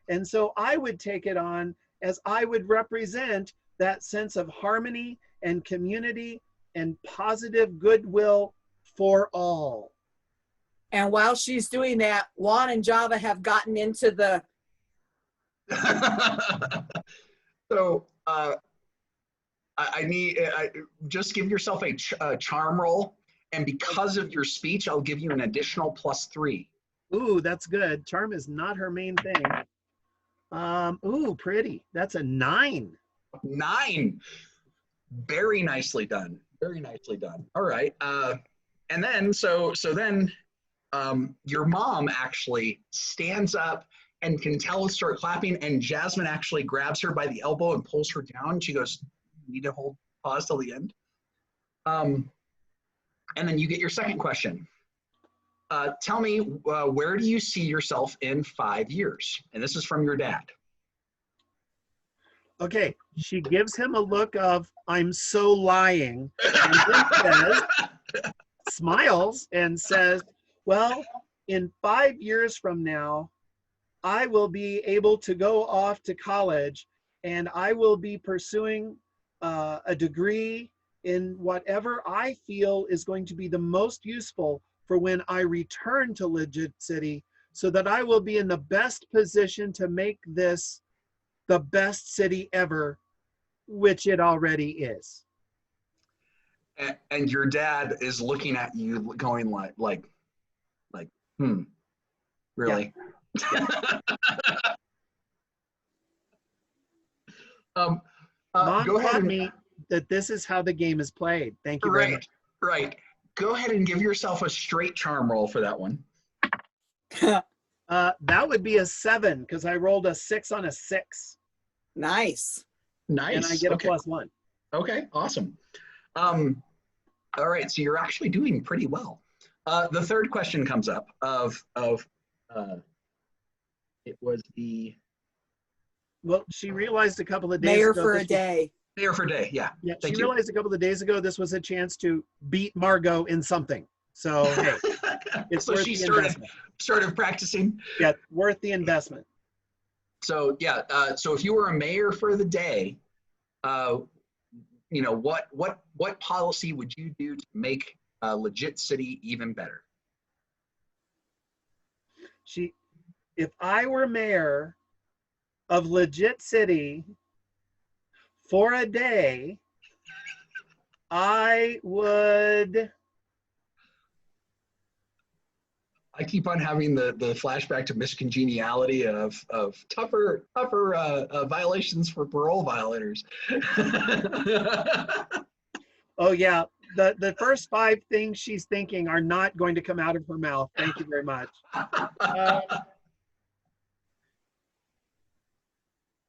And so I would take it on as I would represent that sense of harmony and community and positive goodwill for all. And while she's doing that, Juan and Java have gotten into the... So I just give yourself a charm roll. And because of your speech, I'll give you an additional +3. Ooh, that's good. Charm is not her main thing. Ooh, pretty. That's a 9. 9. Very nicely done. Very nicely done. All right. And then, so then your mom actually stands up and can tell us start clapping, and Jasmine actually grabs her by the elbow and pulls her down. She goes, you need to pause till the end. And then you get your second question. Tell me, where do you see yourself in 5 years? And this is from your dad. Okay, she gives him a look of, I'm so lying, and then says, smiles and says, well, in 5 years from now, I will be able to go off to college and I will be pursuing a degree in whatever I feel is going to be the most useful for when I return to Legit City, so that I will be in the best position to make this the best city ever, which it already is. And your dad is looking at you going like, really? Yeah. Mom go ahead taught me that this is how the game is played. Thank you very much. Right. Go ahead and give yourself a straight charm roll for that one. That would be a 7 because I rolled a 6 on a 6. Nice. Nice. And I get a +1. Okay, awesome. All right, so you're actually doing pretty well. The third question comes up it was the Well, she realized a couple of days Mayor ago. for a day. Mayor for a day, yeah. Yeah, Thank she you. realized a couple of days ago this was a chance to beat Margo in something. So, hey, it's So worth she the investment. started practicing. Yeah, worth the investment. So yeah, so if you were a mayor for the day, you know, what policy would you do to make a legit city even better? If I were mayor of legit city for a day, I keep on having the flashback to Miss Congeniality of tougher violations for parole violators. oh yeah, the first 5 things she's thinking are not going to come out of her mouth. Thank you very much.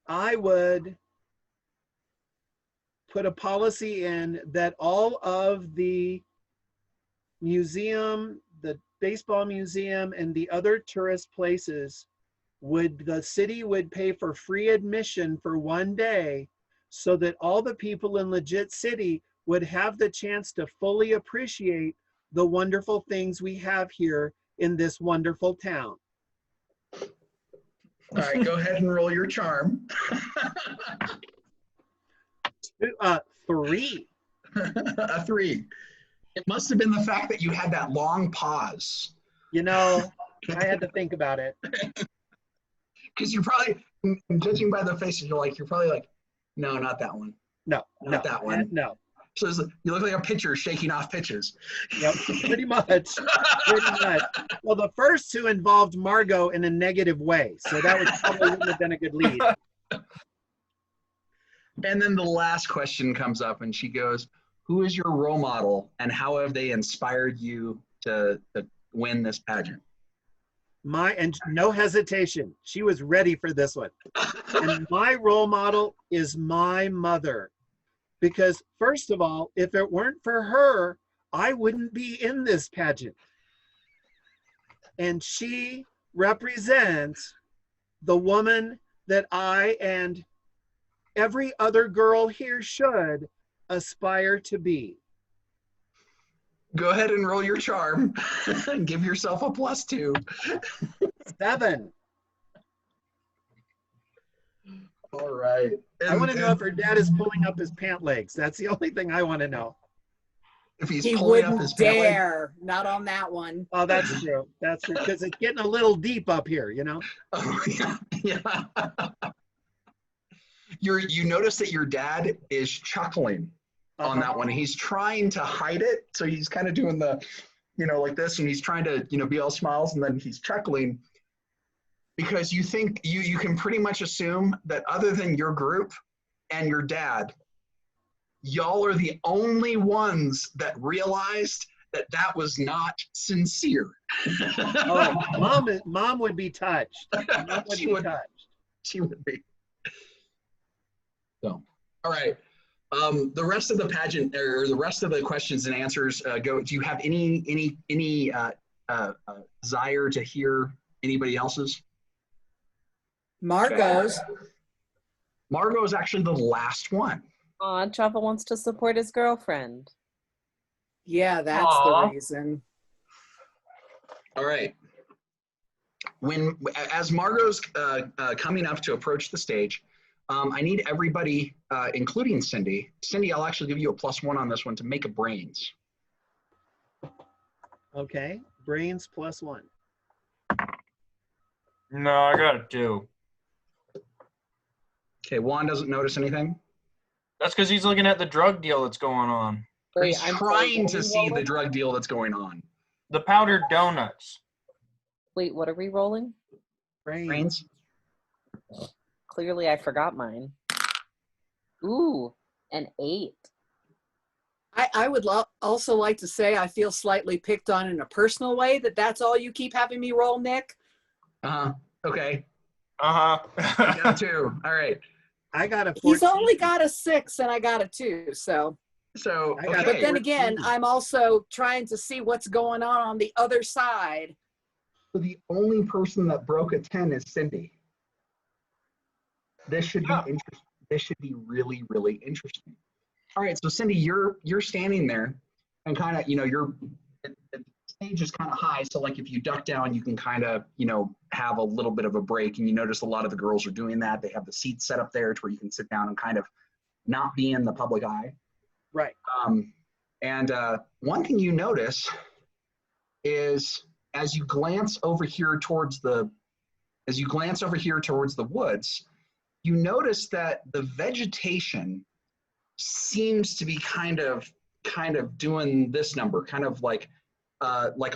I would put a policy in that all of the museum, the baseball museum, and the other tourist places the city would pay for free admission for one day so that all the people in legit city would have the chance to fully appreciate the wonderful things we have here in this wonderful town. All right, go ahead and roll your charm. 3. A 3. It must have been the fact that you had that long pause. You know, I had to think about it. Because you're probably, judging by the faces, you're probably like, no, not that one. No, Not that one. No. So you look like a pitcher shaking off pitches. Yep, pretty much. Pretty much. Well, the first 2 involved Margo in a negative way, so that would probably wouldn't have been a good lead. And then the last question comes up, and she goes, "Who is your role model, and how have they inspired you to win this pageant?" And no hesitation, she was ready for this one. And my role model is my mother. Because first of all, if it weren't for her, I wouldn't be in this pageant. And she represents the woman that I and every other girl here should aspire to be. Go ahead and roll your charm and give yourself a +2. 7. All right. I want to know if her dad is pulling up his pant legs. That's the only thing I want to know. If he's He pulling up wouldn't his pant leg. dare. Not on that one. Oh, that's true. That's true. Because it's getting a little deep up here, you know? Oh, yeah. You notice that your dad is chuckling on that one. He's trying to hide it. So he's kind of doing the, like this, and he's trying to, be all smiles, and then he's chuckling because you think you can pretty much assume that other than your group and your dad, y'all are the only ones that realized that was not sincere. Oh, mom would be touched. Mom would be touched. She would be. So, all right. The rest of the pageant, or the rest of the questions and answers, go. Do you have any desire to hear anybody else's? Margo's. Margo is actually the last one. Aw, Java wants to support his girlfriend. Yeah, that's the reason. All right. As Margo's coming up to approach the stage, I need everybody, including Cindy. Cindy, I'll actually give you a +1 on this one to make a brains. Okay, brains +1. No, I got a 2. Okay, Juan doesn't notice anything. That's because he's looking at the drug deal that's going on. He's trying to see the drug deal that's going on. The powdered donuts. Wait, what are we rolling? Brains. Clearly, I forgot mine. Ooh, an 8. I would also like to say I feel slightly picked on in a personal way. That's all you keep having me roll, Nick. Okay. Uh-huh. I got a 2. All right. I got a 14. He's only got a 6 and I got a 2. So okay. But then again, I'm also trying to see what's going on the other side. So the only person that broke a 10 is Cindy. This should be interesting. This should be really, really interesting. All right, so Cindy, you're standing there, and kind of, the stage is kind of high, so like if you duck down, you can kind of, have a little bit of a break. And you notice a lot of the girls are doing that. They have the seats set up there to where you can sit down and kind of not be in the public eye. Right. And one thing you notice is as you glance over here towards the woods, you notice that the vegetation seems to be kind of doing this number, kind of like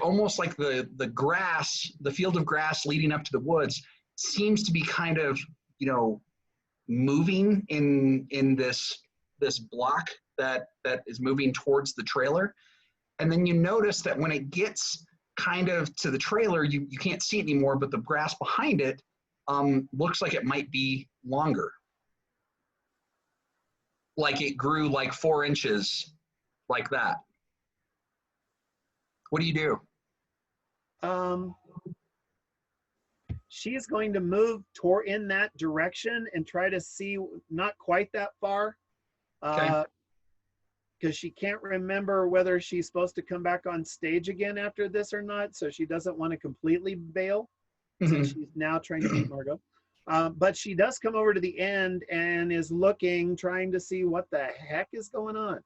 almost like the grass, the field of grass leading up to the woods seems to be kind of, moving in this block that is moving towards the trailer. And then you notice that when it gets kind of to the trailer, you can't see it anymore, but the grass behind it looks like it might be longer. Like it grew like 4 inches like that. What do you do? She is going to move in that direction and try to see, not quite that far, Okay. because she can't remember whether she's supposed to come back on stage again after this or not. So she doesn't want to completely bail. Since she's now trying to beat Margo. But she does come over to the end and is looking, trying to see what the heck is going on.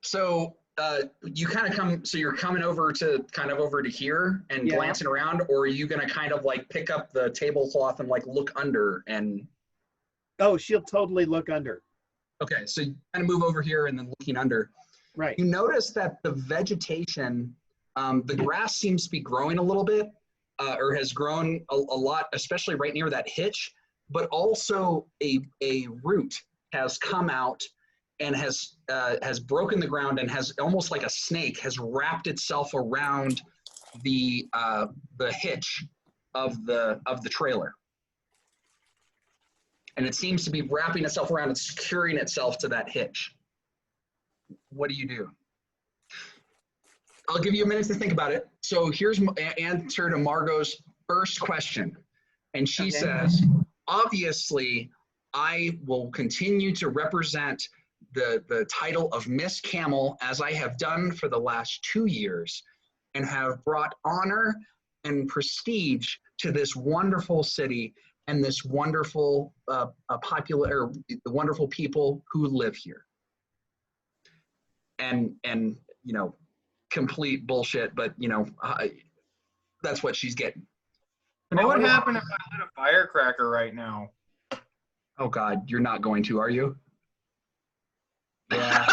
So you kind of come, so you're coming over to here and glancing around, or are you going to kind of like pick up the tablecloth and like look under and? Oh, she'll totally look under. Okay, so you kind of move over here and then looking under. Right. You notice that the vegetation, the grass seems to be growing a little bit, or has grown a lot, especially right near that hitch, but also a root has come out and has broken the ground and has almost like a snake has wrapped itself around the hitch of the trailer. And it seems to be wrapping itself around and securing itself to that hitch. What do you do? I'll give you a minute to think about it. So here's answer to Margo's first question. And she says, obviously, I will continue to represent the title of Miss Camel as I have done for the last 2 years and have brought honor and prestige to this wonderful city and this wonderful the wonderful people who live here. And complete bullshit, but that's what she's getting. What would happen if I lit a firecracker right now? Oh God, you're not going to, are you? Yeah.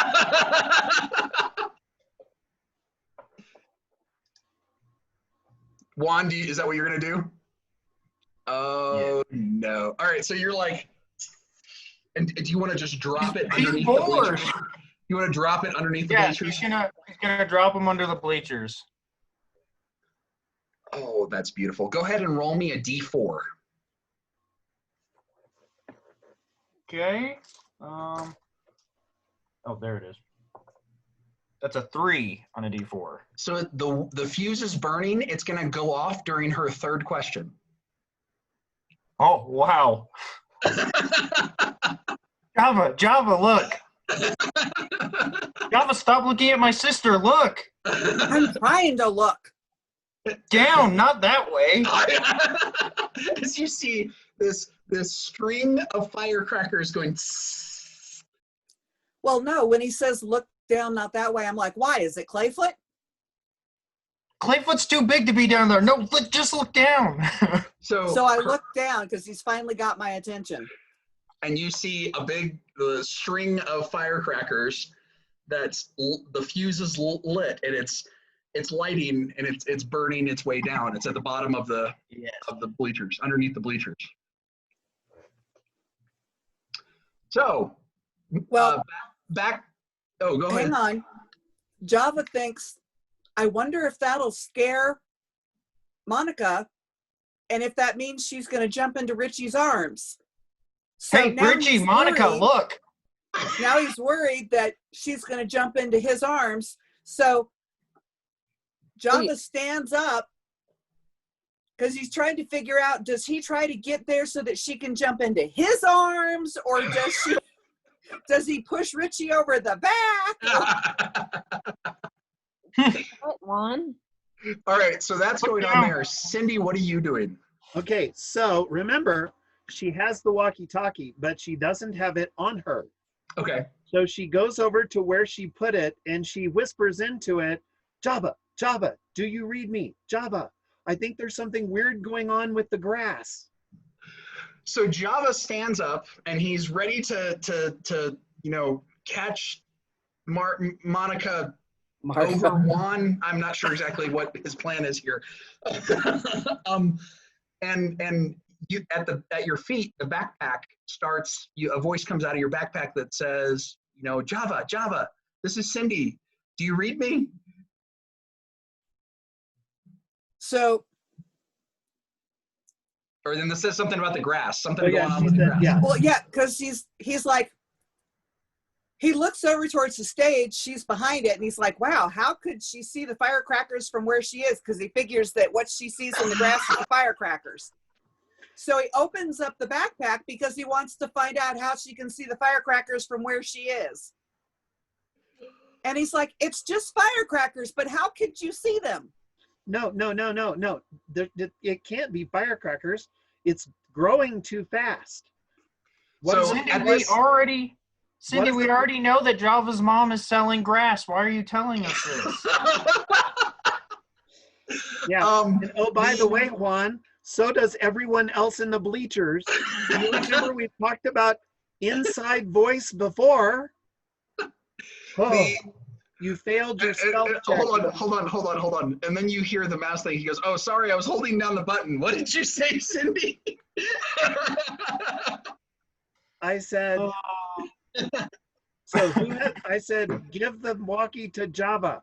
Juan, is that what you're gonna do? Oh no! All right, so you're like, and do you want to just drop it underneath the bleachers? You want to drop it underneath the bleachers? Yeah, he's gonna drop them under the bleachers. Oh, that's beautiful. Go ahead and roll me a D4. Okay. Oh, there it is. That's a 3 on a D4. So the fuse is burning. It's gonna go off during her third question. Oh wow. Java, look. Java, stop looking at my sister. Look. I'm trying to look. Down, not that way. As you see this string of firecrackers going. Well, no, when he says look down, not that way, I'm like, why? Is it Clayfoot? Clayfoot's too big to be down there. No, just look down. So I look down because he's finally got my attention. And you see a big string of firecrackers that's the fuse is lit and it's lighting and it's burning its way down. It's at the bottom of the bleachers, underneath the bleachers. So, well, back. Oh, go ahead. Hang on. Java thinks, I wonder if that'll scare Monica, and if that means she's going to jump into Richie's arms. So hey, Richie, Monica, look. Now he's worried that she's going to jump into his arms. So Java stands up Because he's trying to figure out, does he try to get there so that she can jump into his arms, or does he push Richie over the back? What, Juan? All right, so that's going on there. Cindy, what are you doing? Okay, so remember, she has the walkie-talkie, but she doesn't have it on her. Okay. So she goes over to where she put it, and she whispers into it, Java, Java, do you read me? Java, I think there's something weird going on with the grass. So Java stands up, and he's ready to catch Monica over Juan. I'm not sure exactly what his plan is here. And you at your feet, the backpack starts. A voice comes out of your backpack that says, Java, this is Cindy. Do you read me? So, or then this says something about the grass, something going on she with the said, grass. yeah. well, yeah, because he's like, he looks over towards the stage, she's behind it, and he's like, wow, how could she see the firecrackers from where she is? Because he figures that what she sees in the grass is the firecrackers. So he opens up the backpack because he wants to find out how she can see the firecrackers from where she is. And he's like, it's just firecrackers, but how could you see them? No. It can't be firecrackers. It's growing too fast. Cindy, we already know that Java's mom is selling grass. Why are you telling us this? Yeah. And oh, by the way, Juan, so does everyone else in the bleachers. You remember we talked about inside voice before. Oh, you failed your spell check. Hold on. And then you hear the mouse thing. He goes, oh, sorry, I was holding down the button. What did you say, Cindy? I said, I said, give the walkie to Java.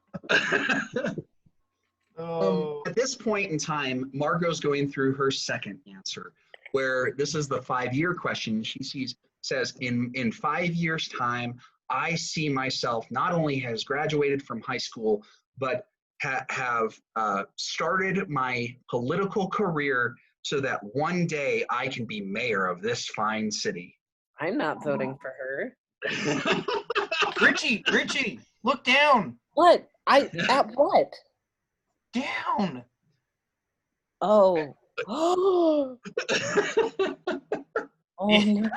At this point in time, Margo's going through her second answer, where this is the 5-year question. She says, in 5 years' time, I see myself not only has graduated from high school, but have started my political career so that one day I can be mayor of this fine city. I'm not voting for her. Richie, look down. What? At what? Down. Oh. Oh no.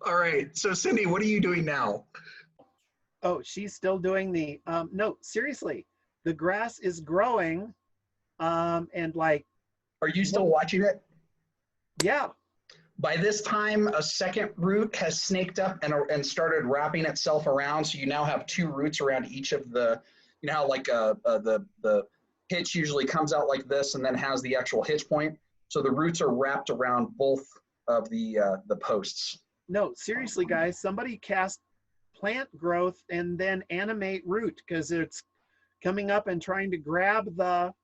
All right. So Cindy, what are you doing now? Oh, she's still doing the, no, seriously, the grass is growing, and like. Are you still watching it? Yeah. By this time, a second root has snaked up and started wrapping itself around. So you now have 2 roots around each of the, how like the hitch usually comes out like this and then has the actual hitch point. So the roots are wrapped around both of the posts. No, seriously, guys, somebody cast plant growth and then animate root, because it's coming up and trying to grab the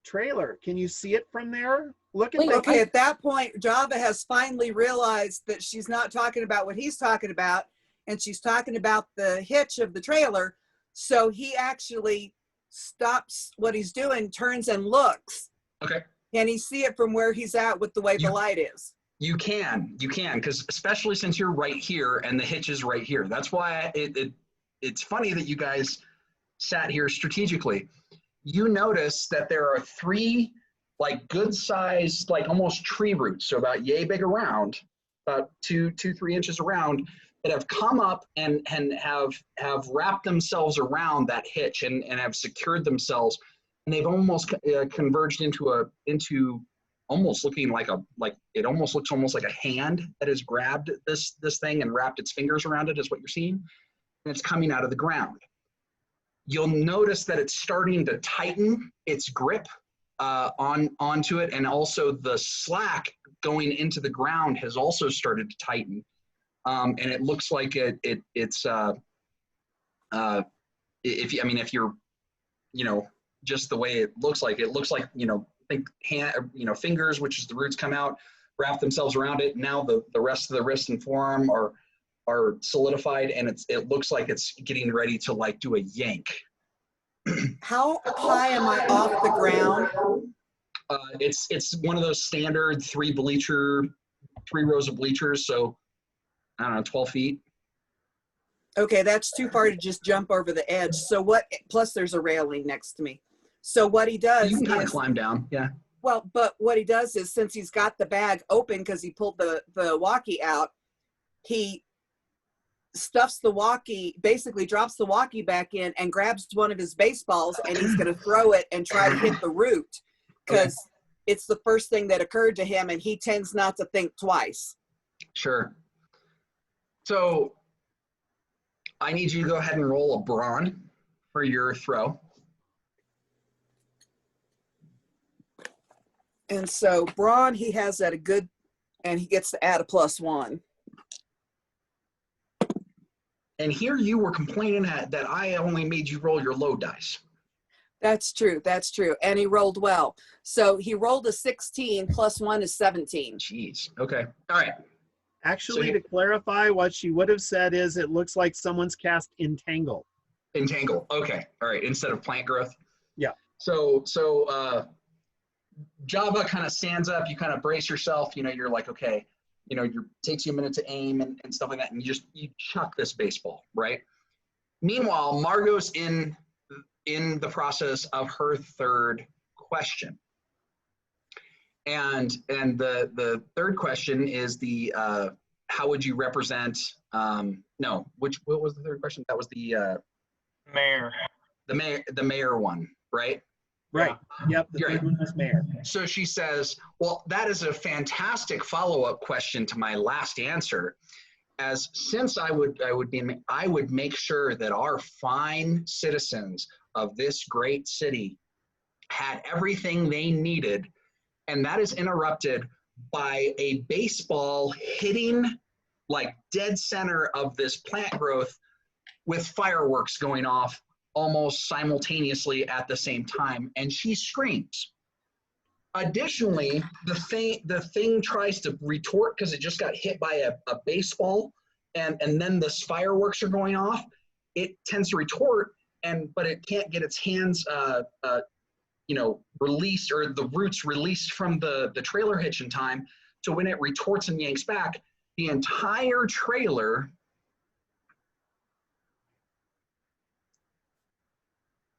trailer. Can you see it from there? Look at that. Okay, at that point, Java has finally realized that she's not talking about what he's talking about, and she's talking about the hitch of the trailer. So he actually stops what he's doing, turns and looks. Okay. Can he see it from where he's at with the way the light is? You can, because especially since you're right here and the hitch is right here. That's why it's funny that you guys sat here strategically. You notice that there are 3 like good sized, like almost tree roots, so about yay big around, about 2-3 inches around, that have come up and have wrapped themselves around that hitch and have secured themselves, and they've almost converged into almost looking like it almost looks like a hand that has grabbed this thing and wrapped its fingers around it, is what you're seeing, and it's coming out of the ground. You'll notice that it's starting to tighten its grip onto it, and also the slack going into the ground has also started to tighten, and it looks like it's if you're just the way it looks like think fingers, which is the roots come out, wrap themselves around it. Now the rest of the wrist and forearm are solidified, and it looks like it's getting ready to like do a yank. How high am I off the ground? It's one of those standard three rows of bleachers. So I don't know, 12 feet. Okay, that's too far to just jump over the edge. So what, plus there's a railing next to me. So what he does You can kind of is, climb down. Yeah. well, but what he does is, since he's got the bag open because he pulled the walkie out, he stuffs the walkie, basically drops the walkie back in and grabs one of his baseballs, and he's going to throw it and try to hit the root because it's the first thing that occurred to him, and he tends not to think twice. Sure. So I need you to go ahead and roll a brawn for your throw. And so brawn, he has at a good, and he gets to add a +1. And here you were complaining that I only made you roll your low dice. That's true. That's true. And he rolled well. So he rolled a 16, +1 is 17. Jeez. Okay. All right. Actually, So to clarify, what she would have said is it looks like someone's cast Entangle. Entangle. Okay. All right. Instead of plant growth. Yeah. So Java kind of stands up. You kind of brace yourself. You know, you're like, okay. You know, takes you a minute to aim and stuff like that, and you chuck this baseball, right? Meanwhile, Margo's in the process of her third question, and the third question is the how would you represent? No, what was the third question? That was the Mayor. The mayor one, right? Right. Yep. The You're third right. one was mayor. So she says, well, that is a fantastic follow-up question to my last answer, as since I would make sure that our fine citizens of this great city had everything they needed, and that is interrupted by a baseball hitting like dead center of this plant growth with fireworks going off almost simultaneously at the same time, and she screams. Additionally, the thing tries to retort because it just got hit by a baseball, and then the fireworks are going off. It tends to retort, but it can't get its hands released, or the roots released from the trailer hitch in time. So when it retorts and yanks back, the entire trailer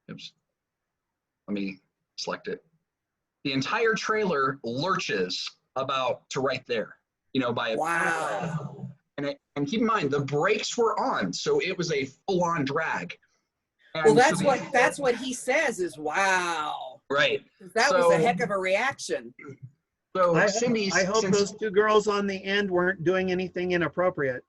oops, let me select it. The entire trailer lurches about to right there, by a Wow. And keep in mind the brakes were on, so it was a full-on drag. And Well, that's what he says is wow. Right. That was a heck of a reaction. So Cindy, I hope those two girls on the end weren't doing anything inappropriate.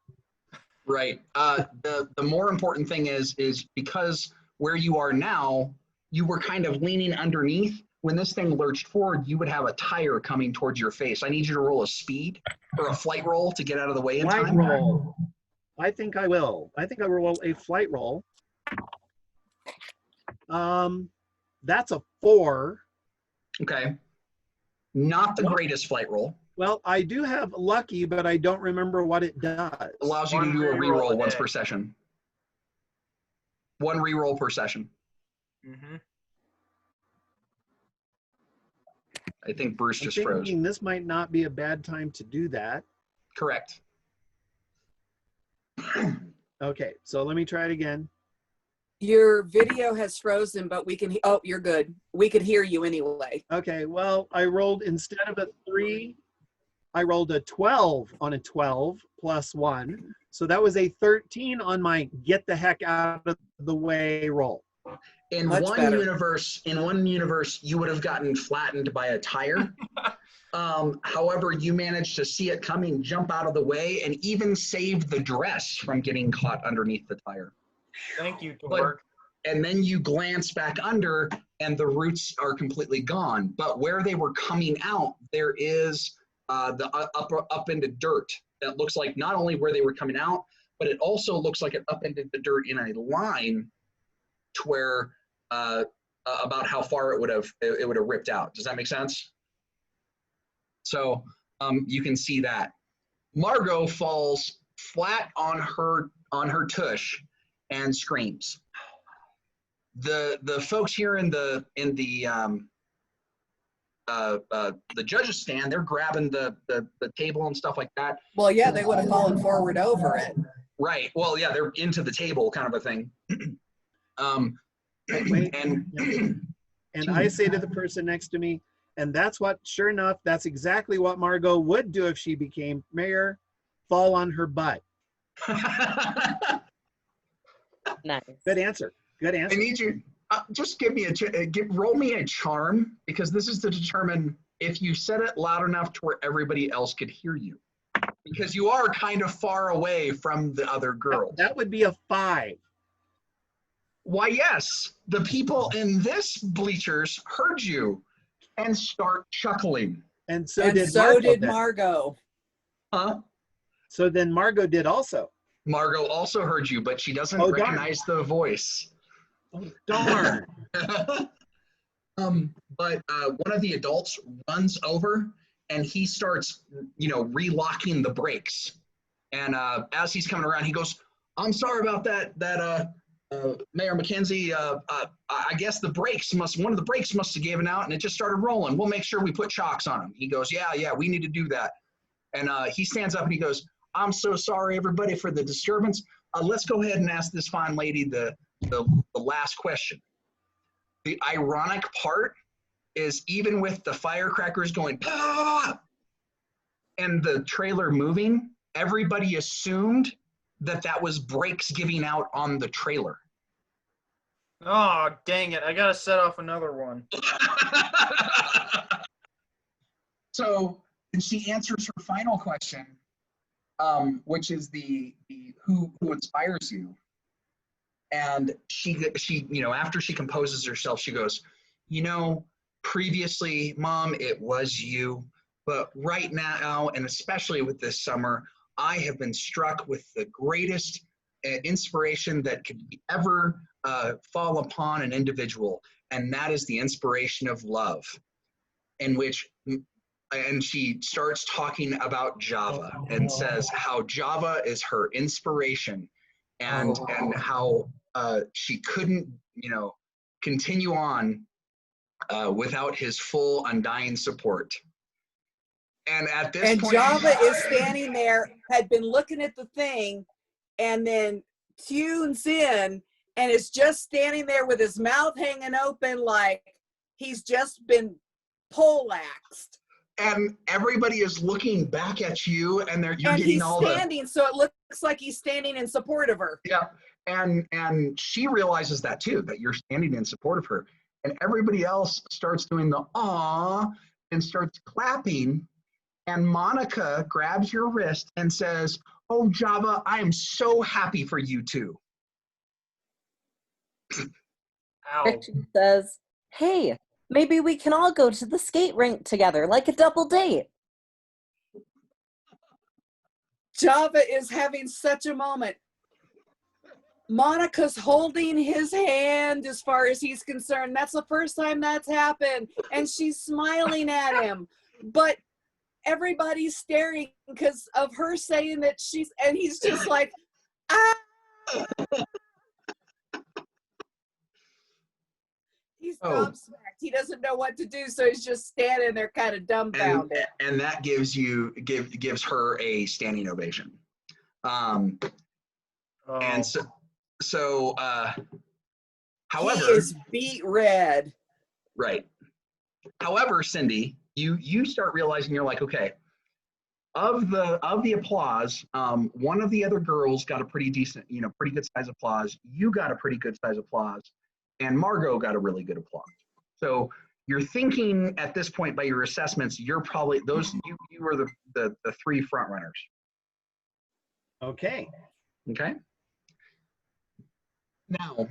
Right. The more important thing is because where you are now, you were kind of leaning underneath. When this thing lurched forward, you would have a tire coming towards your face. I need you to roll a speed or a flight roll to get out of the way in time. Flight roll. I think I will. I think I will roll a flight roll. That's a 4. Okay. Not the greatest flight roll. Well, I do have lucky, but I don't remember what it does. Allows you to do a reroll once per session. One reroll per session. Mm-hmm. I think Bruce just froze. This might not be a bad time to do that. Correct. Okay, so let me try it again. Your video has frozen, but we can, oh, you're good. We could hear you anyway. Okay, well, I rolled, instead of a 3, I rolled a 12 on a 12 plus 1. So that was a 13 on my get the heck out of the way roll. In one universe, you would have gotten flattened by a tire. However, you managed to see it coming, jump out of the way, and even save the dress from getting caught underneath the tire. Thank you, Torque. And then you glance back under, and the roots are completely gone. But where they were coming out, there is the upended dirt that looks like not only where they were coming out, but it also looks like it upended the dirt in a line to where about how far it would have ripped out. Does that make sense? So you can see that Margo falls flat on her tush and screams. the folks here in the judges stand, they're grabbing the table and stuff like that. Well, yeah, they would have fallen forward over it. Right. Well, yeah, they're into the table kind of a thing. Wait. And And I say to the person next to me, and that's what, sure enough, that's exactly what Margo would do if she became mayor, fall on her butt. Nice. Good answer. Good I answer. need you, just give me roll me a charm, because this is to determine if you said it loud enough to where everybody else could hear you. Because you are kind of far away from the other girl. That would be a 5. Why, yes, the people in this bleachers heard you and start chuckling. And so And did so Margo. did then. Margo. Huh? So then Margo did also. Margo also heard you, but she doesn't Oh, darn. recognize the voice. Oh, darn. But one of the adults runs over and he starts, relocking the brakes. And as he's coming around, he goes, "I'm sorry about that, Mayor McKenzie. I guess one of the brakes must have given out and it just started rolling. We'll make sure we put shocks on him." He goes, yeah, we need to do that. And he stands up and he goes, "I'm so sorry, everybody, for the disturbance. Let's go ahead and ask this fine lady the last question." The ironic part is, even with the firecrackers going, "Ah!" and the trailer moving, everybody assumed that was brakes giving out on the trailer. Oh, dang it. I got to set off another one. So, and she answers her final question, which is the who inspires you. And she, after she composes herself, she goes, "Previously, Mom, it was you, but right now, and especially with this summer, I have been struck with the greatest inspiration that could ever fall upon an individual, and that is the inspiration of love." And she starts talking about Java and says how Java is her inspiration, and how she couldn't, continue on without his full, undying support. And at this And point, Java is standing there, had been looking at the thing, and then tunes in and is just standing there with his mouth hanging open like he's just been poleaxed. and everybody is looking back at you, and you're And getting he's all standing, so it looks like he's standing in support of her. yeah. And she realizes that too, that you're standing in support of her. And everybody else starts doing the "aw" and starts clapping. And Monica grabs your wrist and says, "Oh, Java, I am so happy for you too." Ow. Richie says, "Hey, maybe we can all go to the skate rink together, like a double date." Java is having such a moment. Monica's holding his hand as far as he's concerned. That's the first time that's happened. And she's smiling at him. But everybody's staring because of her saying that and he's just like, "Ah!" He's gobsmacked. He doesn't know what to do, so he's just standing there kind of dumbfounded. And that gives her a standing ovation. And so however, he is beat red. Right. However, Cindy, you start realizing, you're like, okay, of the applause, one of the other girls got a pretty decent, pretty good size applause. You got a pretty good size applause, and Margo got a really good applause. So you're thinking at this point, by your assessments, you're probably you were the 3 front runners. Okay. Okay. Now,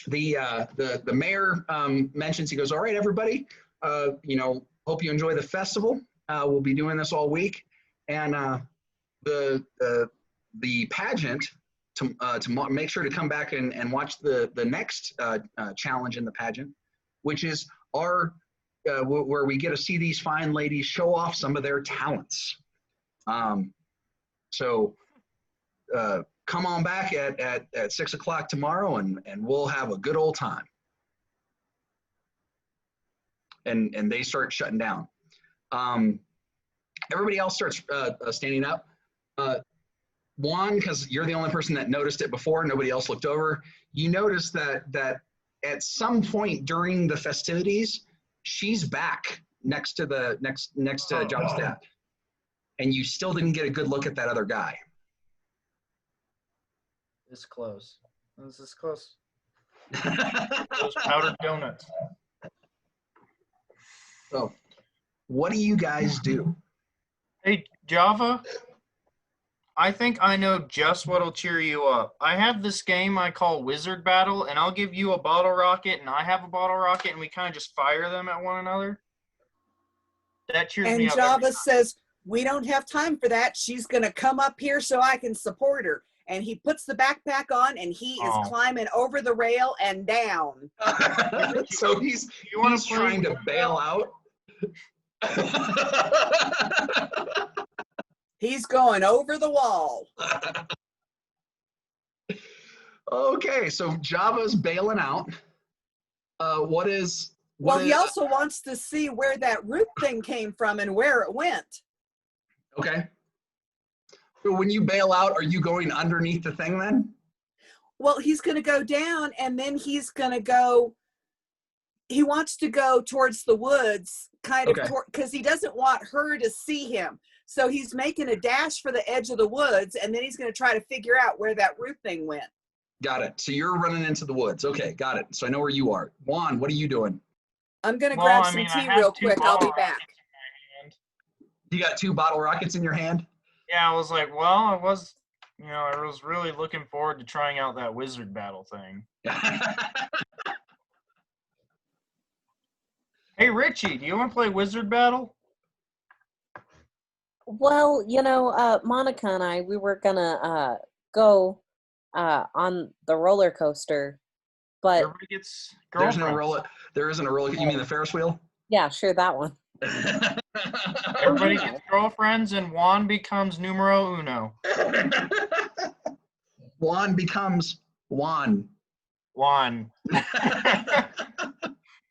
the mayor mentions, he goes, "All right, everybody, hope you enjoy the festival. We'll be doing this all week, and the pageant to make sure to come back and watch the next challenge in the pageant, which is our where we get to see these fine ladies show off some of their talents. So come on back at 6 o'clock tomorrow and we'll have a good old time. And they start shutting down. Everybody else starts standing up. Juan, because you're the only person that noticed it before, nobody else looked over. You notice that at some point during the festivities, she's back next to Java's dad, and you still didn't get a good look at that other guy. This close. This is close. Those powdered donuts. So, what do you guys do? Hey, Java, I think I know just what'll cheer you up. I have this game I call Wizard Battle, and I'll give you a bottle rocket, and I have a bottle rocket, and we kind of just fire them at one another. That cheers me And up. Java says, we don't have time for that. She's going to come up here so I can support her. And he puts the backpack on, and he is climbing over the rail and down. So he's trying to bail out. He's going over the wall. Okay, so Java's bailing out. He also wants to see where that root thing came from and where it went. Okay. So when you bail out, are you going underneath the thing then? Well, he's going to go down, and then he's going to go. He wants to go towards the woods, kind of, because he doesn't want her to see him. So he's making a dash for the edge of the woods, and then he's going to try to figure out where that root thing went. Got it. So you're running into the woods. Okay, got it. So I know where you are. Juan, what are you doing? I'm going to grab some tea real quick. I'll be back. You got 2 bottle rockets in your hand? Yeah, I was like, well, I was really looking forward to trying out that wizard battle thing. Hey, Richie, do you want to play wizard battle? Well, Monica and I, we were gonna go on the roller coaster, but everybody gets girlfriends. There isn't a roller. You mean the Ferris wheel? Yeah, sure, that one. Everybody gets girlfriends, and Juan becomes numero uno. Juan becomes Juan. Juan.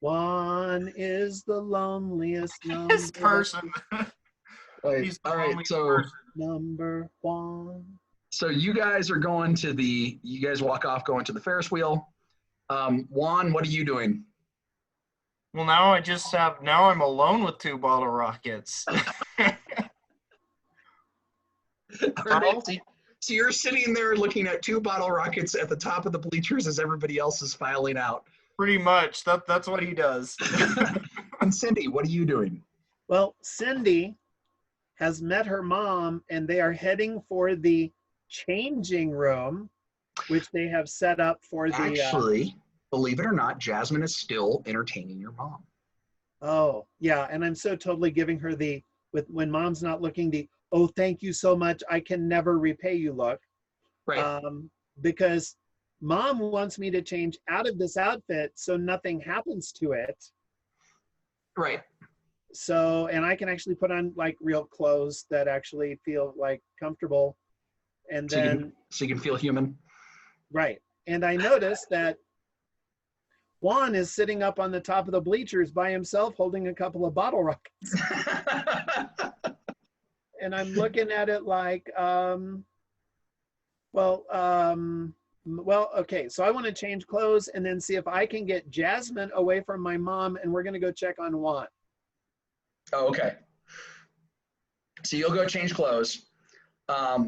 Juan is the loneliest number. This person. Right. All right. So number one. So you guys are going to you guys walk off going to the Ferris wheel. Juan, what are you doing? Well, now I'm alone with 2 bottle rockets. Right. So you're sitting there looking at 2 bottle rockets at the top of the bleachers as everybody else is filing out. Pretty much. That's what he does. And Cindy, what are you doing? Well, Cindy has met her mom, and they are heading for the changing room, which they have set up for the... Actually, believe it or not, Jasmine is still entertaining your mom. Oh, yeah, and I'm so totally giving her when mom's not looking, oh, thank you so much, I can never repay you look. Right. Because mom wants me to change out of this outfit so nothing happens to it. Right. So, and I can actually put on like real clothes that actually feel like comfortable. And then so you can feel human. Right. And I noticed that Juan is sitting up on the top of the bleachers by himself holding a couple of bottle rockets. And I'm looking at it like, okay, so I want to change clothes and then see if I can get Jasmine away from my mom, and we're going to go check on Juan. Oh, okay. So you'll go change clothes. At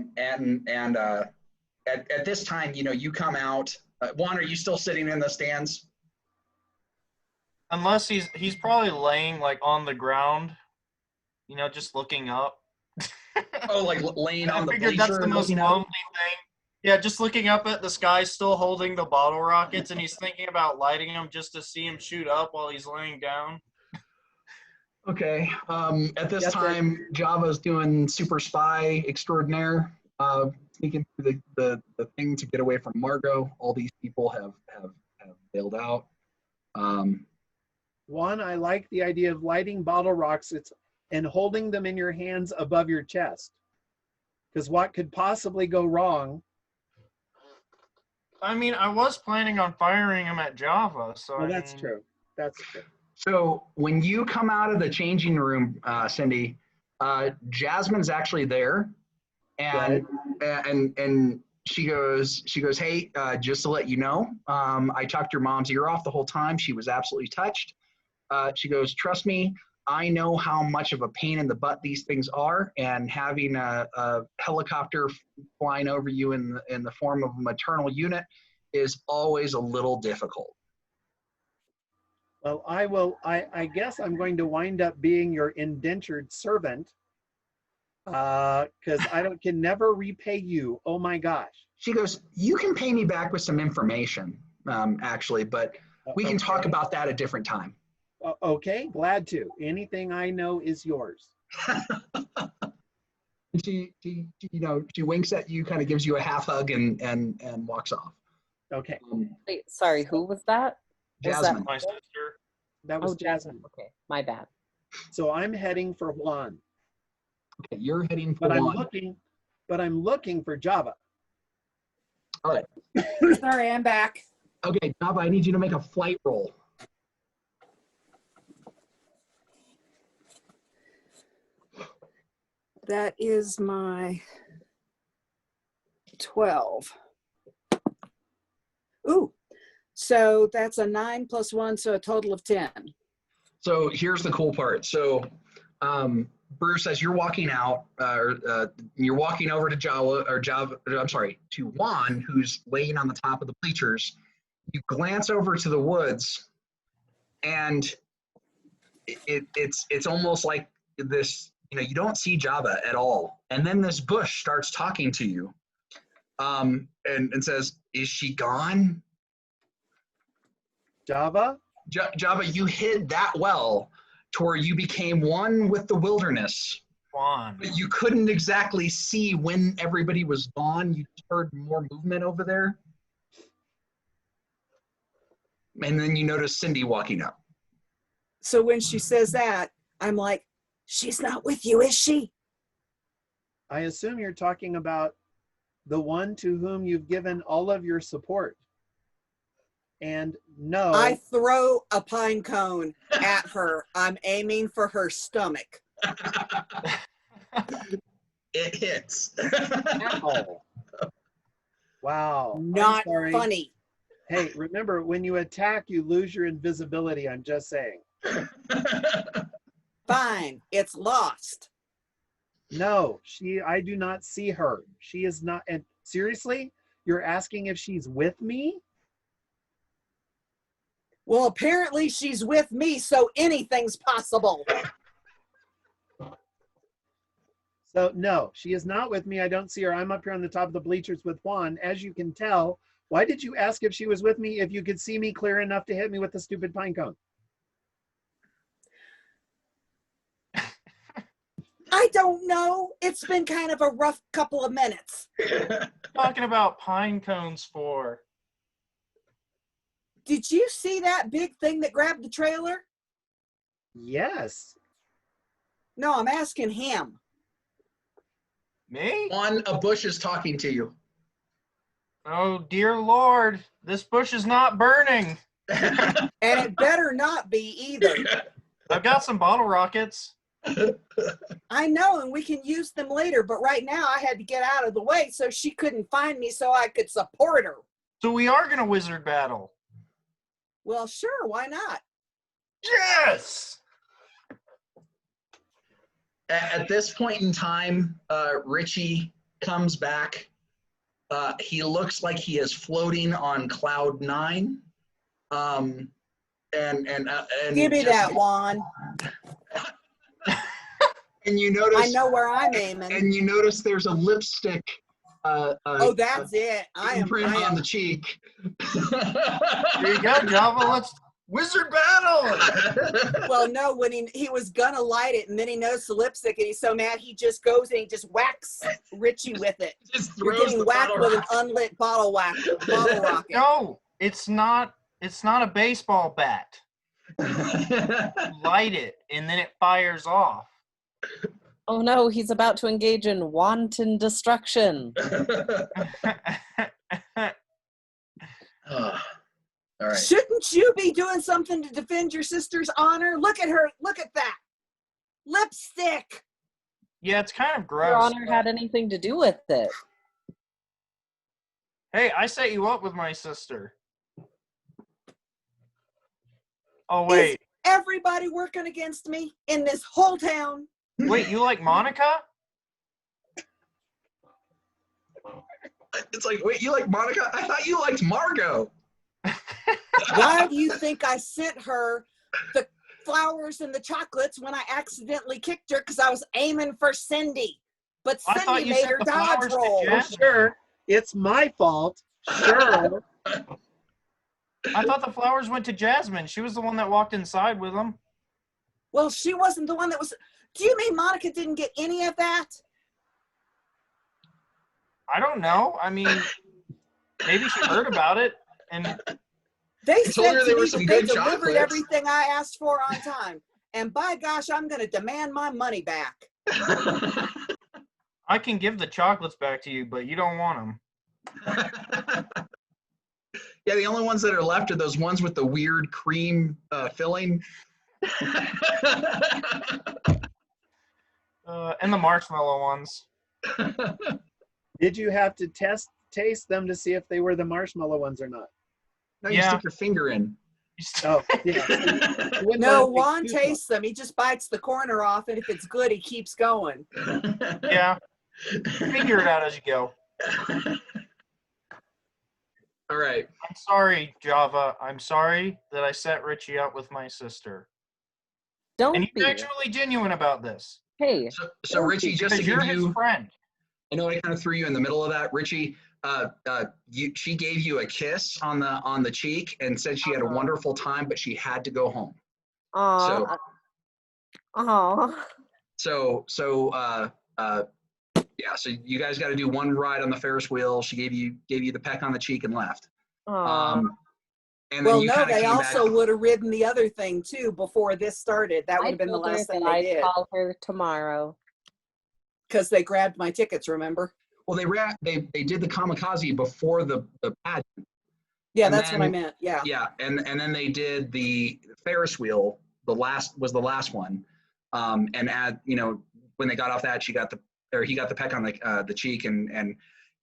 this time, you come out. Juan, are you still sitting in the stands? Unless he's probably laying like on the ground, just looking up. Oh, like laying on the bleacher. I figured that's the most lonely thing. Yeah, just looking up at the sky, still holding the bottle rockets, and he's thinking about lighting them just to see him shoot up while he's laying down. Okay. At this time, Java's doing super spy extraordinaire, sneaking through the thing to get away from Margo. All these people have bailed out. One, I like the idea of lighting bottle rockets and holding them in your hands above your chest. Because what could possibly go wrong I mean, I was planning on firing him at Java, so Well, that's true. That's true. So when you come out of the changing room, Cindy, Jasmine's actually there, and she goes, hey, just to let you know, I talked your mom's ear off the whole time. She was absolutely touched. She goes, trust me, I know how much of a pain in the butt these things are, and having a helicopter flying over you in the form of a maternal unit is always a little difficult. Well, I guess I'm going to wind up being your indentured servant, because I can never repay you. Oh my gosh. She goes, you can pay me back with some information, actually, but we can talk about that a different time. Okay, glad to. Anything I know is yours. She winks at you, kind of gives you a half hug, and walks off. Okay. Wait, sorry, who was that? Jasmine. My sister. That was Jasmine. Okay, my bad. So I'm heading for Juan. Okay, you're heading for Juan. But I'm looking for Java. All right. Sorry, I'm back. Okay, Java, I need you to make a flight roll. That is my 12. Ooh, so that's a 9 + 1, so a total of 10. So here's the cool part. So Bruce, as you're walking out, you're walking over to to Juan, who's laying on the top of the bleachers. You glance over to the woods, and it's almost like this. You don't see Java at all, and then this bush starts talking to you, and says, "Is she gone?" Java? Java, you hid that well to where you became one with the wilderness. Juan. But you couldn't exactly see when everybody was gone. You just heard more movement over there. And then you notice Cindy walking up. So when she says that, I'm like, she's not with you, is she? I assume you're talking about the one to whom you've given all of your support. And no. I throw a pine cone at her. I'm aiming for her stomach. It hits. Ow. Wow. Not I'm sorry. funny. Hey, remember, when you attack, you lose your invisibility. I'm just saying. Fine, it's lost. No, I do not see her. She is not. And seriously, you're asking if she's with me? Well, apparently she's with me, so anything's possible. So no, she is not with me. I don't see her. I'm up here on the top of the bleachers with Juan. As you can tell, why did you ask if she was with me if you could see me clear enough to hit me with the stupid pine cone? I don't know. It's been kind of a rough couple of minutes. Talking about pine cones for. Did you see that big thing that grabbed the trailer? Yes. No, I'm asking him. Me? Juan, a bush is talking to you. Oh, dear Lord. This bush is not burning. And it better not be either. I've got some bottle rockets. I know, and we can use them later, but right now I had to get out of the way so she couldn't find me so I could support her. So we are going to wizard battle. Well, sure, why not? Yes! At this point in time, Richie comes back. He looks like he is floating on cloud 9. And Give me that, Juan. And you notice I know where I'm aiming. And you notice there's a lipstick. Oh, that's it. I am on the cheek. There you go, Java. Let's wizard battle. Well, no, when he was gonna light it, and then he noticed the lipstick, and he's so mad he just goes and he just whacks Richie with it. You're getting whacked with an unlit bottle rocket. No, it's not a baseball bat. Light it, and then it fires off. Oh no, he's about to engage in wanton destruction. Shouldn't you be doing something to defend your sister's honor? Look at her. Look at that. Lipstick. Yeah, it's kind of gross. Your honor had anything to do with it. Hey, I set you up with my sister. Oh, wait. Is everybody working against me in this whole town? Wait, you like Monica? It's like, wait, you like Monica? I thought you liked Margo. Why do you think I sent her the flowers and the chocolates when I accidentally kicked her because I was aiming for Cindy? But I thought Cindy you made sent her the dodge flowers to roll. Jen. Sure, it's my fault. Sure. I thought the flowers went to Jasmine. She was the one that walked inside with them. Well, she wasn't the one that was. Do you mean Monica didn't get any of that? I don't know. I mean, maybe she heard about it. And They I told said her to there me were some that they good delivered chocolates. everything I asked for on time. And by gosh, I'm going to demand my money back. I can give the chocolates back to you, but you don't want them. Yeah, the only ones that are left are those ones with the weird cream filling. And the marshmallow ones. Did you have to taste them to see if they were the marshmallow ones or not? No, you Yeah. stick your finger in. Oh, yeah. You wouldn't No, want to Juan take two tastes them. He just bites the corner off, and if it's good, he keeps going. Yeah. Figure it out as you go. All right. I'm sorry, Java. I'm sorry that I set Richie up with my sister. Don't And he's be. actually genuine about this. Hey, So Richie, just to Because you're give his you, friend. I know I kind of threw you in the middle of that, Richie. She gave you a kiss on the cheek and said she had a wonderful time, but she had to go home. aw, So yeah. So you guys got to do one ride on the Ferris wheel. She gave you the peck on the cheek and left. aw. And then Well, you no, kind of they came also back. would have ridden the other thing too before this started. That would I have been the told her last thing that they I'd did call her tomorrow. because they grabbed my tickets. Remember? Well, they did the kamikaze before the pageant. Yeah, And that's what I then- meant. Yeah. Yeah, and then they did the Ferris wheel. The last one, and when they got off that, he got the peck on the cheek, and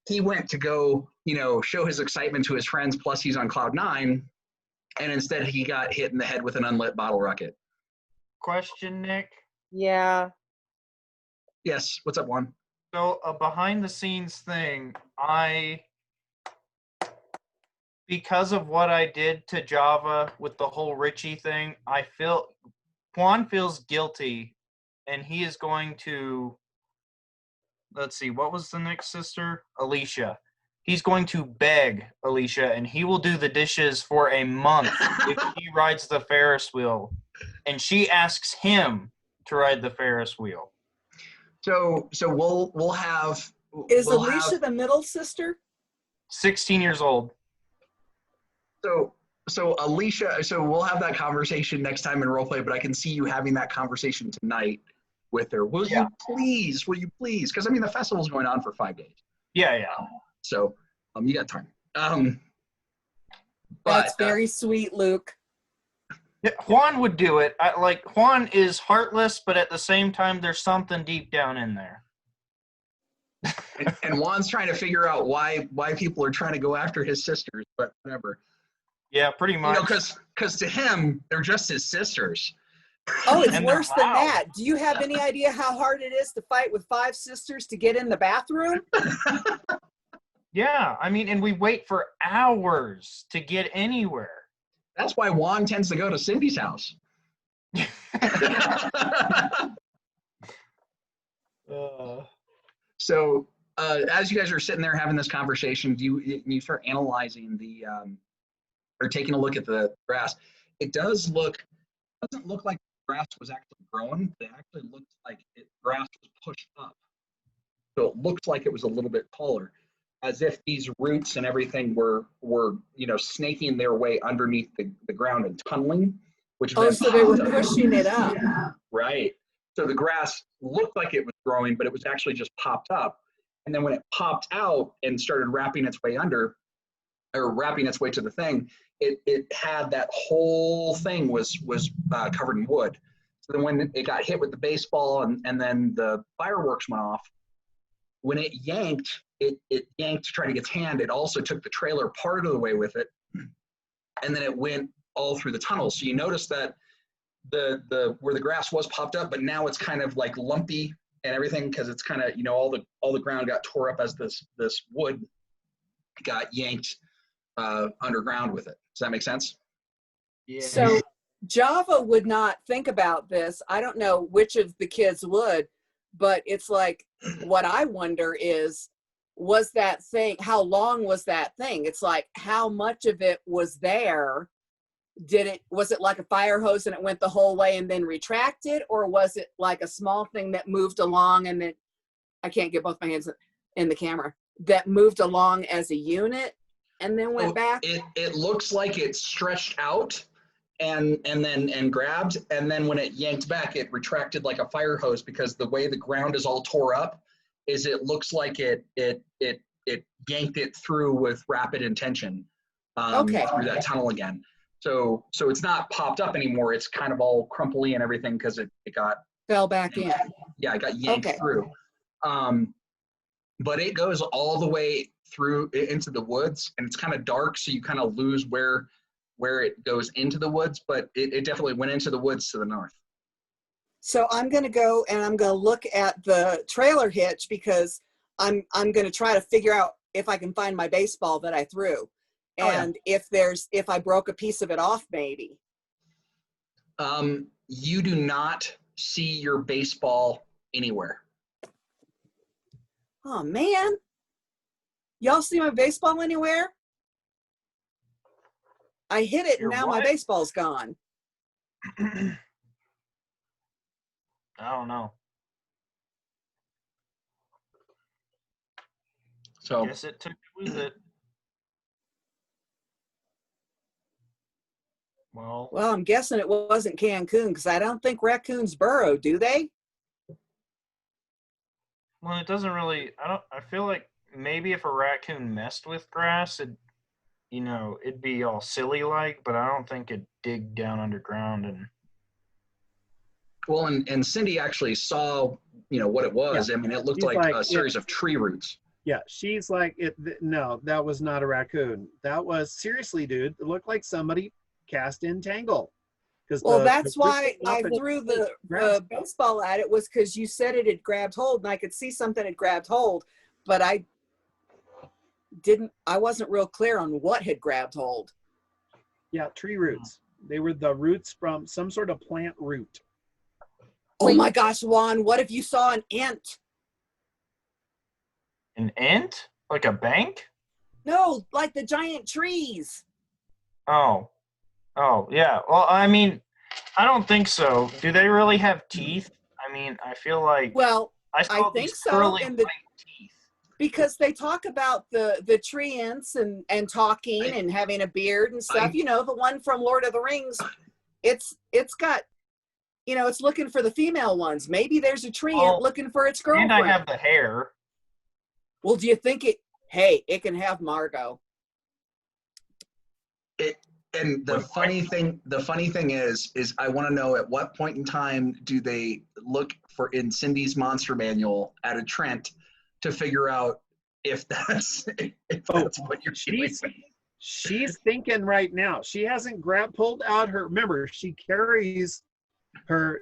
he went to go show his excitement to his friends. Plus, he's on cloud 9, and instead he got hit in the head with an unlit bottle rocket. Question, Nick. Yeah. Yes, what's up, Juan? So a behind the scenes thing, because of what I did to Java with the whole Richie thing, Juan feels guilty, and he is going to, let's see, what was the next sister? Alicia. He's going to beg Alicia, and he will do the dishes for a month if he rides the Ferris wheel, and she asks him to ride the Ferris wheel. So we'll have. Is we'll Alicia have- the middle sister? 16 years old. So Alicia, so we'll have that conversation next time in roleplay, but I can see you having that conversation tonight with her. Will you please? Because I mean, the festival's going on for 5 days. Yeah. So you got time. That's very sweet, Luke. Yeah, Juan would do it. Juan is heartless, but at the same time, there's something deep down in there. and Juan's trying to figure out why people are trying to go after his sisters, but whatever. Yeah, pretty much. Because to him, they're just his sisters. Oh, it's And they're worse than loud. that. Do you have any idea how hard it is to fight with 5 sisters to get in the bathroom? Yeah, I mean, and we wait for hours to get anywhere. That's why Juan tends to go to Cindy's house. So as you guys are sitting there having this conversation, you start analyzing or taking a look at the grass. It doesn't look like the grass was actually growing. It actually looks like grass was pushed up. So it looks like it was a little bit taller, as if these roots and everything were snaking their way underneath the ground and tunneling. Oh, so they were pushing it up. Right. So the grass looked like it was growing, but it was actually just popped up. And then when it popped out and started wrapping its way under, or wrapping its way to the thing, it had that whole thing was covered in wood. So then when it got hit with the baseball and then the fireworks went off, when it yanked to try to get its hand, it also took the trailer part of the way with it, and then it went all through the tunnel. So you notice that the where the grass was popped up, but now it's kind of like lumpy and everything because it's kind of, you know, all the ground got tore up as this wood got yanked underground with it. Does that make sense? Yeah. So Java would not think about this. I don't know which of the kids would, but it's like, what I wonder is, was that thing, how long was that thing? It's like, how much of it was there? Was it like a fire hose and it went the whole way and then retracted? Or was it like a small thing that moved along and then, I can't get both my hands in the camera, that moved along as a unit and then went back? It looks like it stretched out and grabbed, and then when it yanked back, it retracted like a fire hose because the way the ground is all tore up is it looks like it yanked it through with rapid intention through that tunnel again. So it's not popped up anymore. It's kind of all crumply and everything because it Fell back in. Yeah, it got yanked through. But it goes all the way through into the woods, and it's kind of dark, so you kind of lose where it goes into the woods, but it definitely went into the woods to the north. So I'm going to go and I'm going to look at the trailer hitch because I'm going to try to figure out if I can find my baseball that I threw, and if I broke a piece of it off, maybe. You do not see your baseball anywhere. Oh man, y'all see my baseball anywhere? I hit it and now my baseball's gone. I don't know. So guess it took with it. Well, I'm guessing it wasn't Cancun because I don't think raccoons burrow, do they? Well, it doesn't really. I feel like maybe if a raccoon messed with grass, it'd be all silly like. But I don't think it'd dig down underground and. Well, and Cindy actually saw, what it was. Yeah. I mean, it looked She's like a series of tree roots. Yeah, she's like, no, that was not a raccoon. That was, seriously, dude, it looked like somebody cast in Tangle. Well, that's why I threw the baseball at it, was because you said it had grabbed hold, and I could see something had grabbed hold, but I wasn't real clear on what had grabbed hold. Yeah, tree roots. They were the roots from some sort of plant root. Oh my gosh, Juan, what if you saw an ant? An ant? Like a bank? No, like the giant trees. Oh, yeah. Well, I mean, I don't think so. Do they really have teeth? I mean, I feel like. Well, I think so. And teeth. Because they talk about the tree ants and talking and having a beard and stuff. The one from Lord of the Rings, it's got, it's looking for the female ones. Maybe there's a tree ant looking for its girlfriend. And I have the hair. Well, do you think it can have Margo? And the funny thing is I want to know at what point in time do they look for in Cindy's monster manual at a Trent to figure out if that's what you're doing. She's thinking right now. She hasn't pulled out her. Remember, she carries the.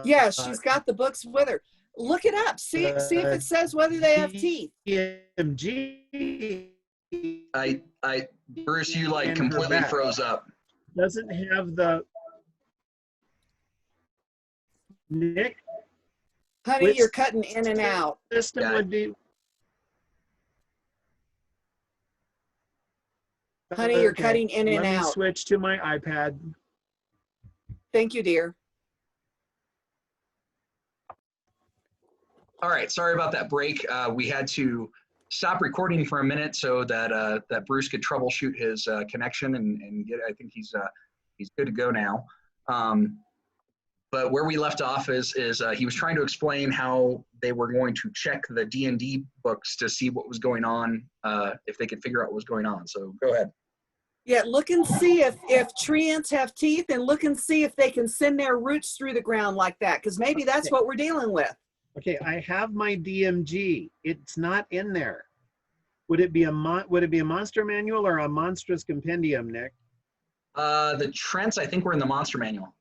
Yeah, she's got the books with her. Look it up. See if it says whether they have teeth. Bruce, you completely froze up. Doesn't have the Nick. Honey, you're cutting in and out. System would be. Honey, you're cutting in and out. Let me switch to my iPad. Thank you, dear. All right, sorry about that break. We had to stop recording for a minute so that that Bruce could troubleshoot his connection and get. I think he's good to go now. But where we left off is he was trying to explain how they were going to check the D&D books to see what was going on, if they could figure out what was going on. So go ahead. Yeah, look and see if tree ants have teeth, and look and see if they can send their roots through the ground like that, because maybe that's what we're dealing with. Okay, I have my DMG. It's not in there. Would it be a monster manual or a monstrous compendium, Nick? The Trents, I think, were in the monster manual.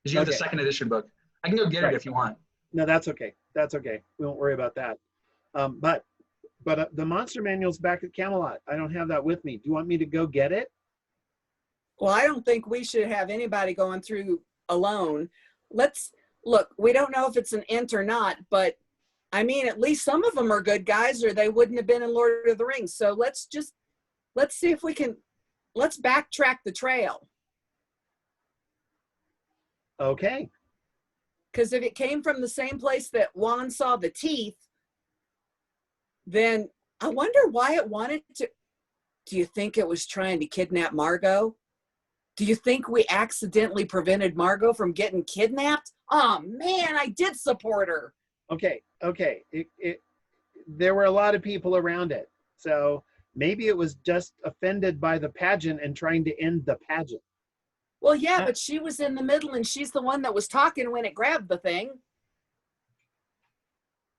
Because you have the Okay. 2nd edition book. I can go get it if you want. No, that's okay. That's okay. We won't worry about that. But the monster manual's back at Camelot. I don't have that with me. Do you want me to go get it? Well, I don't think we should have anybody going through alone. Let's look, we don't know if it's an int or not, but I mean, at least some of them are good guys, or they wouldn't have been in Lord of the Rings. So let's see if we can, let's backtrack the trail. Okay. Because if it came from the same place that Juan saw the teeth, then I wonder why it wanted to. Do you think it was trying to kidnap Margo? Do you think we accidentally prevented Margo from getting kidnapped? Oh man, I did support her. Okay. There were a lot of people around it. So maybe it was just offended by the pageant and trying to end the pageant. Well, yeah, but she was in the middle and she's the one that was talking when it grabbed the thing.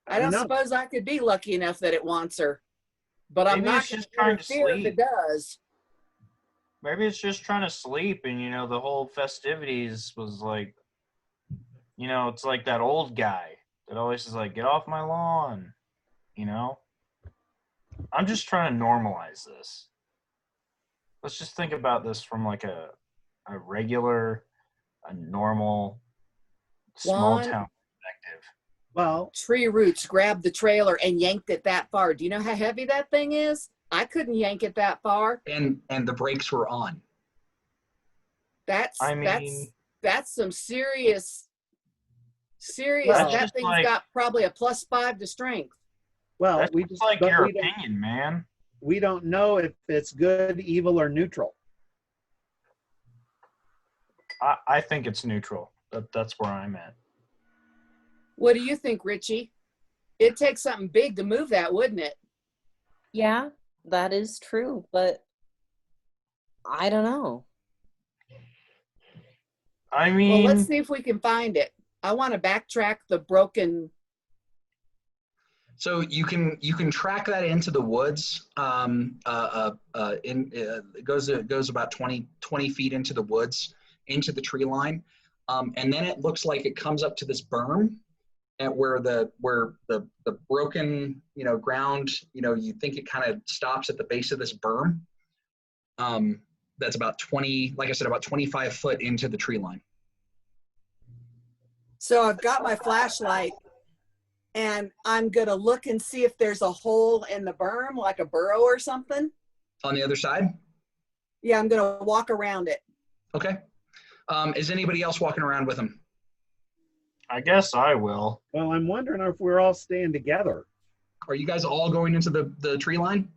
I don't suppose I could be lucky enough that it wants her. But I'm not going to interfere if it does. Maybe it's just trying to sleep, and the whole festivities was like, it's like that old guy that always is like, get off my lawn, I'm just trying to normalize this. Let's just think about this from like a regular, a normal, small town perspective. Well, tree roots grabbed the trailer and yanked it that far. Do you know how heavy that thing is? I couldn't yank it that far. And the brakes were on. That's some serious. That thing's got probably a +5 to strength. Well, that's we just like your opinion, man. We don't know if it's good, evil, or neutral. I think it's neutral. That's where I'm at. What do you think, Richie? It'd take something big to move that, wouldn't it? Yeah, that is true, but I don't know. I mean, well, let's see if we can find it. I want to backtrack the broken. So you can track that into the woods. It goes about 20 feet into the woods, into the tree line, and then it looks like it comes up to this berm, at where the broken ground, you think it kind of stops at the base of this berm. That's about 20, like I said, about 25 foot into the tree line. So I've got my flashlight, and I'm gonna look and see if there's a hole in the berm, like a burrow or something. On the other side? Yeah, I'm gonna walk around it. Okay. Is anybody else walking around with him? I guess I will. Well, I'm wondering if we're all staying together. Are you guys all going into the tree line?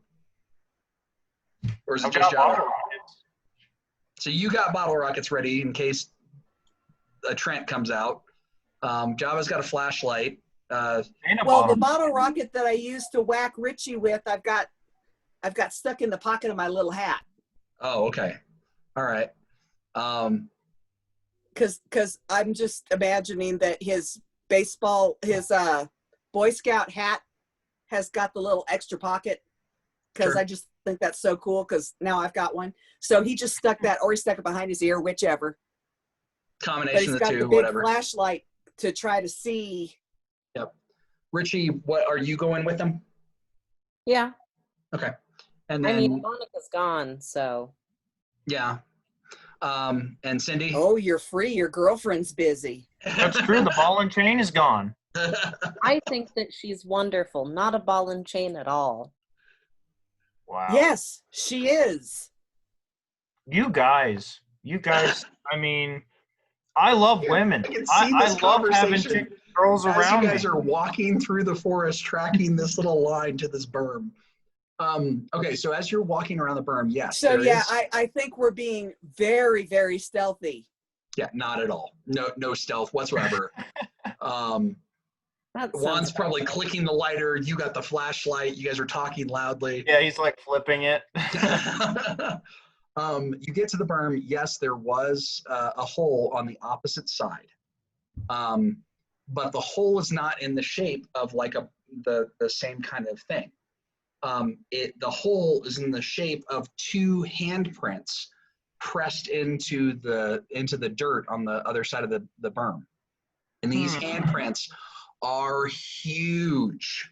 Or is it I've just got Java? bottle rockets. So you got bottle rockets ready in case a Trent comes out. Java's got a flashlight. And a Well, bottle. the bottle rocket that I used to whack Richie with, I've got stuck in the pocket of my little hat. Oh, okay. All right. Because I'm just imagining that his Boy Scout hat has got the little extra pocket. Because Sure. I just think that's so cool. Because now I've got one. So he just stuck that, or he stuck it behind his ear, whichever. But Combination he's of the got two, the big whatever. flashlight to try to see. Yep. Richie, what are you going with them? Yeah. Okay. And I then mean, Monica's gone, so. yeah. And Cindy? Oh, you're free. Your girlfriend's busy. That's true. The ball and chain is gone. I think that she's wonderful. Not a ball and chain at all. Wow. Yes, she is. You guys. I mean, I love women. I can see I this love having conversation girls as around you guys me. are walking through the forest, tracking this little line to this berm. Okay, so as you're walking around the berm, yes. So there yeah, is- I think we're being very, very stealthy. Yeah, not at all. No stealth whatsoever. That Juan's sounds probably clicking the lighter. You got the flashlight. You guys are talking loudly. Yeah, he's like flipping it. You get to the berm. Yes, there was a hole on the opposite side, but the hole is not in the shape of like the same kind of thing. The hole is in the shape of two handprints pressed into the dirt on the other side of the berm, and these handprints are huge.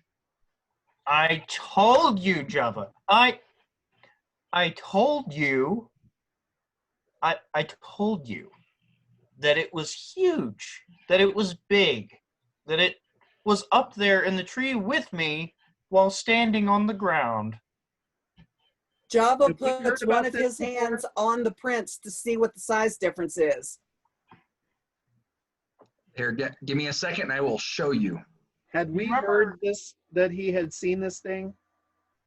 I told you, Java. I told you. I told you that it was huge, that it was big, that it was up there in the tree with me while standing on the ground. Java Have we heard puts about one of this his before? hands on the prints to see what the size difference is. Here, give me a second, and I will show you. Had we Remember- heard this, that he had seen this thing?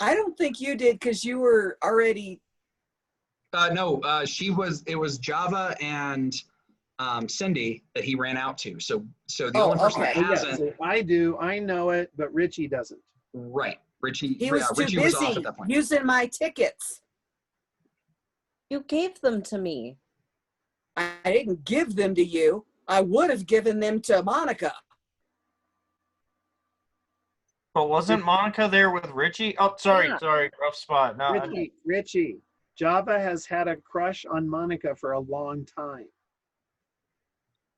I don't think you did because you were already. No, it was Java and Cindy that he ran out to. So the Oh, only person okay. that Oh, yeah, hasn't, so I do. I know it, but Richie doesn't. right? Richie, He was too Richie was off busy at that point. using my tickets. You gave them to me. I didn't give them to you. I would have given them to Monica. But wasn't Monica there with Richie? Oh, sorry, Yeah. sorry, rough spot. No, Richie, Java has had a crush on Monica for a long time.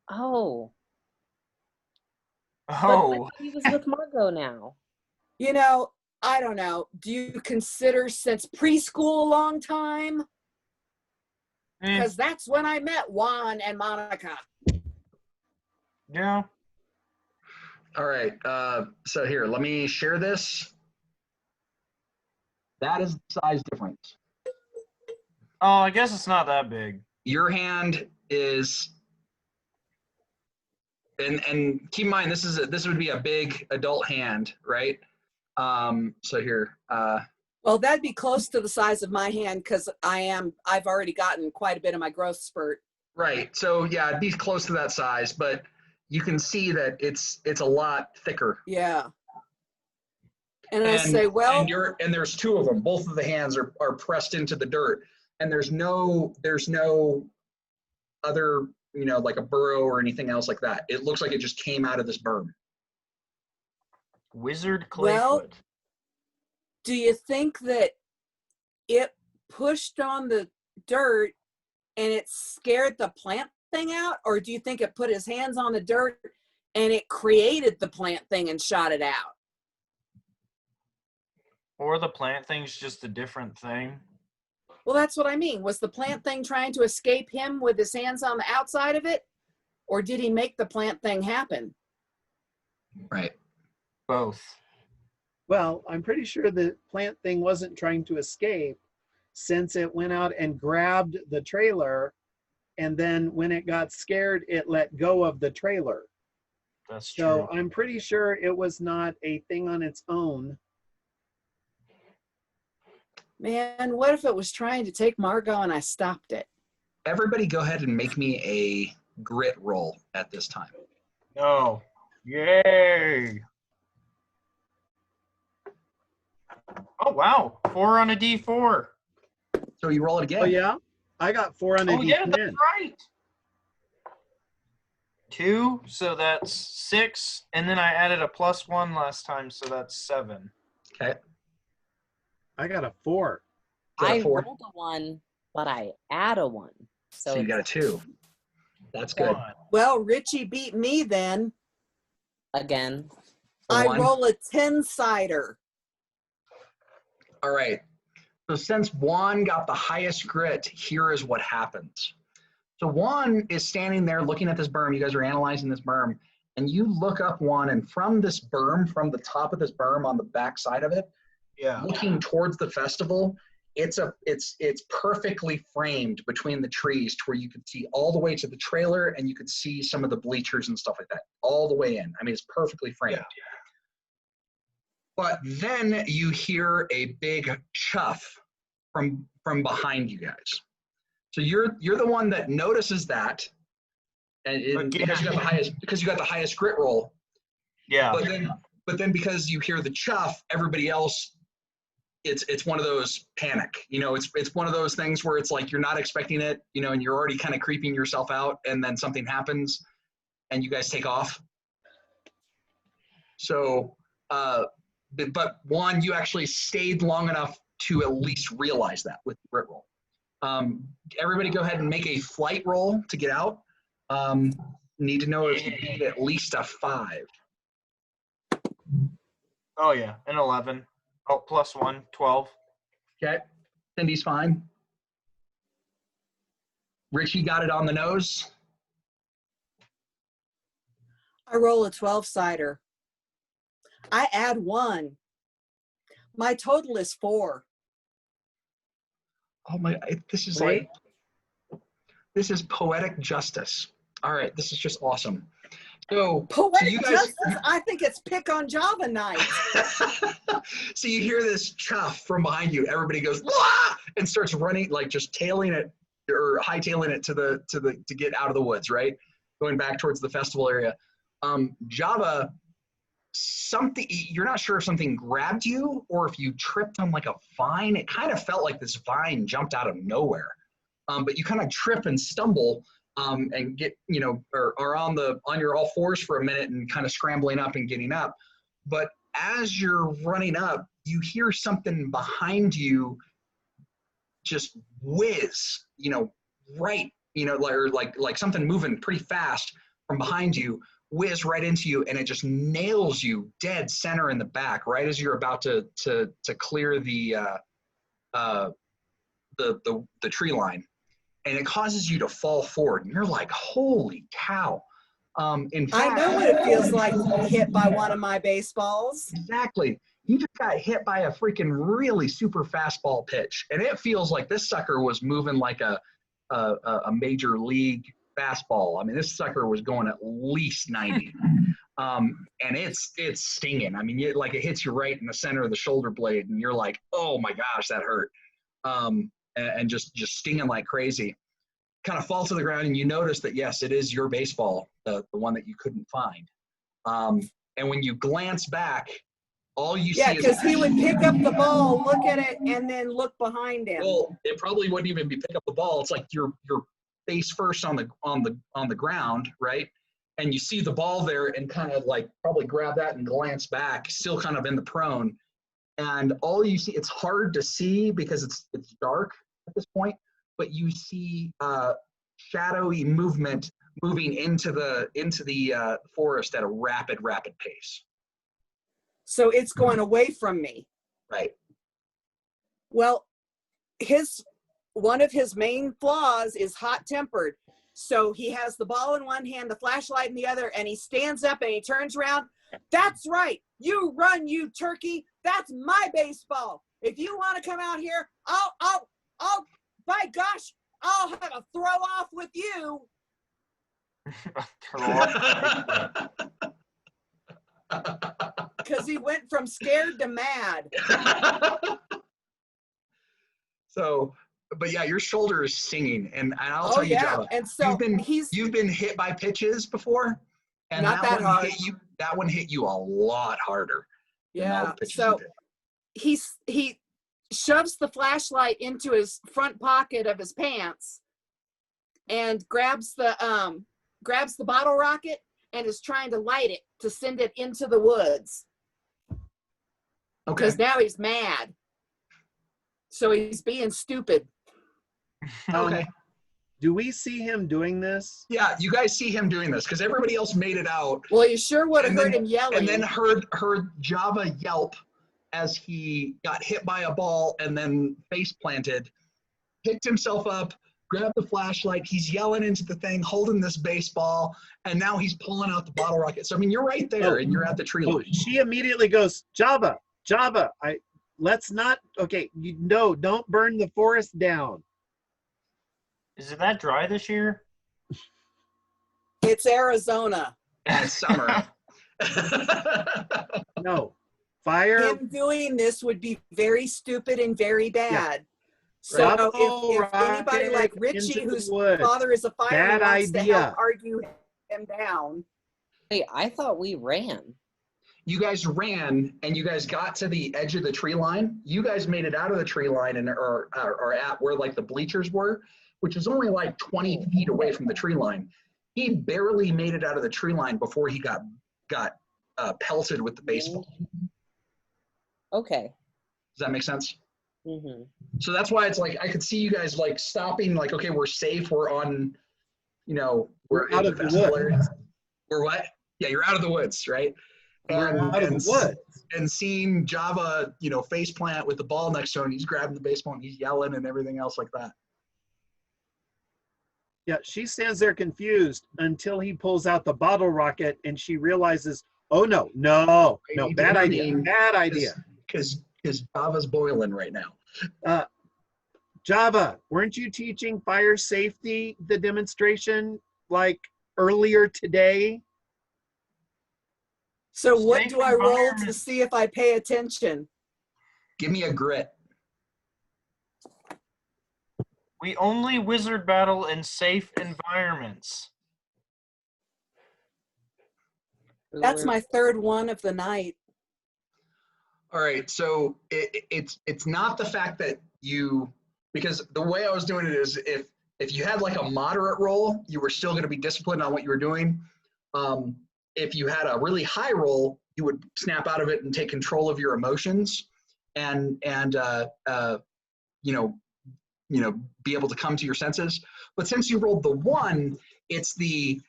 Oh. But I oh, thought he was with Margo now. You know, I don't know. Do you consider since preschool a long time? Because that's when I met Juan and Monica. yeah. All right. So here, let me share this. That is the size difference. Oh, I guess it's not that big. Your hand is, and keep in mind this would be a big adult hand, right? So here, Well, that'd be close to the size of my hand because I've already gotten quite a bit of my growth spurt. right. So yeah, it'd be close to that size, but you can see that it's a lot thicker. Yeah. And I say, well, and there's two of them. Both of the hands are pressed into the dirt, and there's no other, like a burrow or anything else like that. It looks like it just came out of this berm. Wizard Clayfoot. Well, do you think that it pushed on the dirt and it scared the plant thing out? Or do you think it put his hands on the dirt and it created the plant thing and shot it out? Or the plant thing's just a different thing. Well, that's what I mean. Was the plant thing trying to escape him with his hands on the outside of it? Or did he make the plant thing happen? Right. Both. Well, I'm pretty sure the plant thing wasn't trying to escape since it went out and grabbed the trailer, and then when it got scared, it let go of the trailer. That's So true. I'm pretty sure it was not a thing on its own. Man, what if it was trying to take Margo and I stopped it? Everybody go ahead and make me a grit roll at this time. No. Yay. Oh, wow. 4 on a D4. So you roll it again. Oh yeah, I got 4 on a Oh, yeah, D10. that's right. 2, so that's 6. And then I added a +1 last time, so that's 7. Okay. I got a 4. Got a I 4. rolled a 1, but I add a 1. So you got a 2. That's Come good. on. Well, Richie beat me then. again. I 1. roll a 10-sider. All right. So since Juan got the highest grit, here is what happens. So Juan is standing there looking at this berm. You guys are analyzing this berm, and you look up, Juan, and from this berm, from the top of this berm on the back side of it, Yeah. looking towards the festival, it's perfectly framed between the trees to where you could see all the way to the trailer, and you could see some of the bleachers and stuff like that all the way in. I mean, it's perfectly framed. Yeah. But then you hear a big chuff from behind you guys. So you're the one that notices that, and because you got the highest grit roll. Yeah. But then because you hear the chuff, everybody else, it's one of those panic. It's one of those things where it's like you're not expecting it, and you're already kind of creeping yourself out, and then something happens, and you guys take off. So, but Juan, you actually stayed long enough to at least realize that with the grit roll. Everybody go ahead and make a flight roll to get out. Need to know if you need at least a 5. Oh, yeah, an 11. Oh, plus 1, 12. Okay. Cindy's fine. Richie got it on the nose. I roll a 12-sider. I add 1. My total is 4. Oh my, this is poetic justice. All right, this is just awesome. So Poetic justice? I think it's pick on Java night. So you hear this chuff from behind you. Everybody goes, "Wah!" and starts running, like just tailing it or hightailing it to get out of the woods, right? Going back towards the festival area. Java, you're not sure if something grabbed you or if you tripped on like a vine. It kind of felt like this vine jumped out of nowhere. But you kind of trip and stumble and get, or are on your all fours for a minute and kind of scrambling up and getting up. But as you're running up, you hear something behind you just whiz, right, like something moving pretty fast from behind you, whiz right into you, and it just nails you dead center in the back, right as you're about to clear the tree line. And it causes you to fall forward. And you're like, holy cow. In fact, I know what it feels like to be hit by one of my baseballs. Exactly. You just got hit by a freaking really super fastball pitch. And it feels like this sucker was moving like a major league fastball. I mean, this sucker was going at least 90. And it's stinging. I mean, it hits you right in the center of the shoulder blade. And you're like, oh my gosh, that hurt. And just stinging like crazy. Kind of fall to the ground, and you notice that, yes, it is your baseball, the one that you couldn't find. And when you glance back, all you see is... Yeah, because he would pick up the ball, look at it, and then look behind him. Well, it probably wouldn't even be pick up the ball. It's like you're face first on the ground, right? And you see the ball there and kind of like probably grab that and glance back, still kind of in the prone. And all you see, it's hard to see because it's dark at this point, but you see shadowy movement moving into the forest at a rapid pace. So it's going away from me. Right. Well, one of his main flaws is hot-tempered. So he has the ball in one hand, the flashlight in the other, and he stands up and he turns around. That's right. You run, you turkey. That's my baseball. If you want to come out here, I'll by gosh, I'll have a throw off with you. Because he went from scared to mad. So, but yeah, your shoulder is singing, and I'll tell you, Java, and so you've been hit by pitches before, and not that hard. That one hit you a lot harder. Yeah. So he shoves the flashlight into his front pocket of his pants and grabs the bottle rocket and is trying to light it to send it into the woods. Okay. Because now he's mad. So he's being stupid. Okay. Do we see him doing this? Yeah, you guys see him doing this because everybody else made it out. Well, you sure would have heard him yelling. And then heard Java yelp as he got hit by a ball and then face planted, picked himself up, grabbed the flashlight. He's yelling into the thing, holding this baseball, and now he's pulling out the bottle rocket. So, I mean, you're right there, and you're at the tree line. She immediately goes, Java, let's not, okay, don't burn the forest down. Is it that dry this year? It's Arizona. And it's summer. No. Fire. Him doing this would be very stupid and very bad. So Bottle if anybody like rocket Richie, into the whose woods. father is a fireman, Bad wants to idea. help argue him down. Wait, I thought we ran. You guys ran and you guys got to the edge of the tree line. You guys made it out of the tree line and are at where like the bleachers were, which is only like 20 feet away from the tree line. He barely made it out of the tree line before he got pelted with the baseball. Okay. Does that make sense? Mm-hmm. So that's why it's like I could see you guys like stopping, like, okay, we're safe, we're on, we're out in of the festival woods. area. We're what? Yeah, you're out of the woods, right? We're out of the woods. And seeing Java, face plant with the ball next to him, he's grabbing the baseball and he's yelling and everything else like that. Yeah, she stands there confused until he pulls out the bottle rocket and she realizes, oh no, bad idea, bad idea. Because Java's boiling right now. Java, weren't you teaching fire safety, the demonstration, like earlier today? So what Safe do I roll to environment. see if I pay attention? Give me a grit. We only wizard battle in safe environments. That's my third one of the night. All right, so it's not the fact that because the way I was doing it is if you had like a moderate roll, you were still going to be disciplined on what you were doing. If you had a really high roll, you would snap out of it and take control of your emotions and be able to come to your senses. But since you rolled the 1, it's the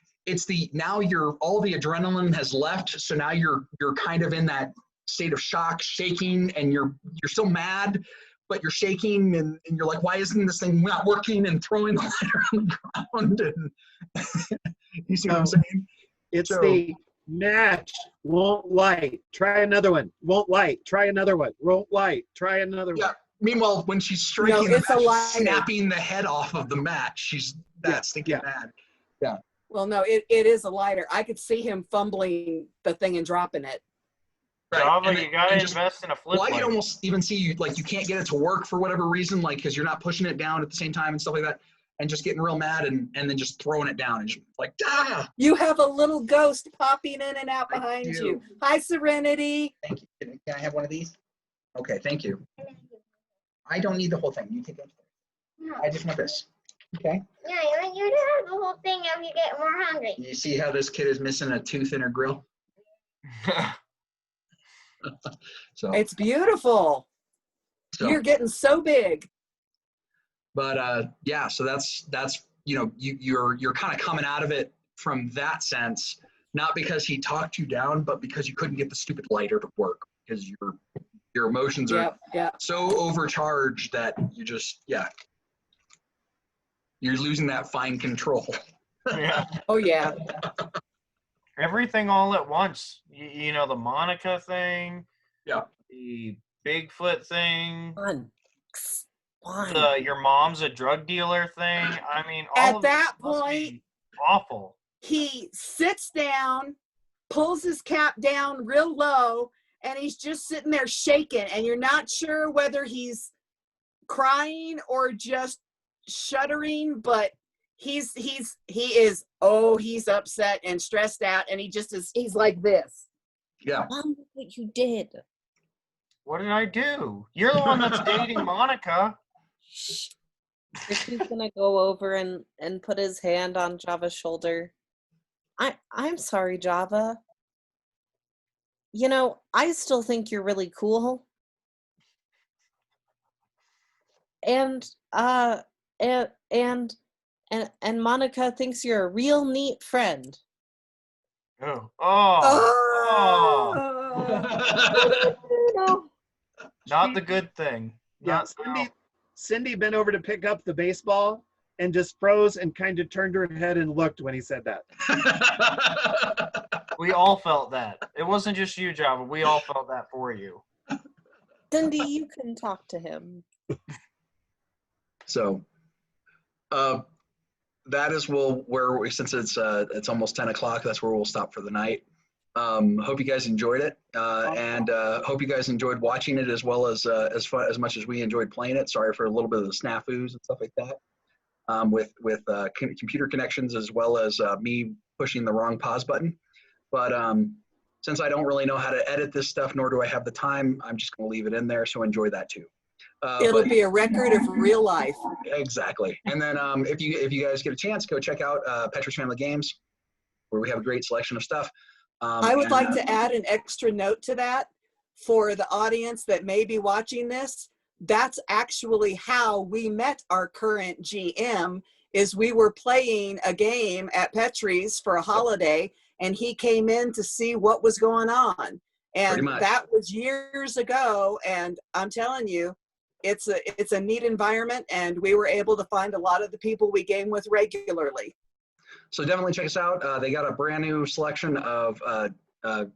now all the adrenaline has left, so now you're kind of in that state of shock, shaking, and you're still mad, but you're shaking and you're like, why isn't this thing not working, and throwing the lighter on the ground, and you see what I'm saying? It's the match, won't light, try another one, won't light, try another one, won't light, try another one. Meanwhile, when she's striking No, it's the match, a lighter. snapping the head off of the match, she's stinking mad. Yeah. Well, no, it is a lighter. I could see him fumbling the thing and dropping it. Right. Java, you gotta invest in a flip Well, I light. could almost even see you can't get it to work for whatever reason, like because you're not pushing it down at the same time and stuff like that, and just getting real mad and then just throwing it down and just like, ah! You have a little ghost popping in and out behind you. Hi, Serenity. Thank you. Can I have one of these? Okay, thank you. I don't need the whole thing. You take it. No. I just want this. Okay. Yeah, you have the whole thing if you get more hungry. You see how this kid is missing a tooth in her grill? So It's beautiful. You're getting so big. But so that's you're kind of coming out of it from that sense, not because he talked you down, but because you couldn't get the stupid lighter to work because your emotions are so overcharged that you just you're losing that fine control. Yeah. Oh yeah. Everything all at once. The Monica thing. Yeah. The Bigfoot thing. Juan. Your mom's a drug dealer thing. I mean, all At of that this must point, be awful. he sits down, pulls his cap down real low, and he's just sitting there shaking, and you're not sure whether he's crying or just shuddering, but he is upset and stressed out, and he's like this. Yeah. Mom, look what you did. What did I do? You're the one that's dating Monica. Richie's gonna go over and put his hand on Java's shoulder. I'm sorry, Java. I still think you're really cool. And Monica thinks you're a real neat friend. Oh. Not the good thing. Yeah, Cindy bent over to pick up the baseball and just froze and kind of turned her head and looked when he said that. We all felt that. It wasn't just you, Java. We all felt that for you. Cindy, you can talk to him. So, that is where we, since it's almost 10 o'clock, that's where we'll stop for the night. Hope you guys enjoyed it, and hope you guys enjoyed watching it as well as as much as we enjoyed playing it. Sorry for a little bit of the snafus and stuff like that with computer connections, as well as me pushing the wrong pause button. But since I don't really know how to edit this stuff, nor do I have the time, I'm just going to leave it in there. So enjoy that too. It'll be a record of real life. Exactly. And then if you guys get a chance, go check out Petra's Family Games, where we have a great selection of stuff. I would like to add an extra note to that for the audience that may be watching this. That's actually how we met our current GM, is we were playing a game at Petrie's for a holiday, and he came in to see what was going on. And that was years ago, and I'm telling you, it's a neat environment, and we were able to find a lot of the people we game with regularly. So definitely check us out. They got a brand new selection of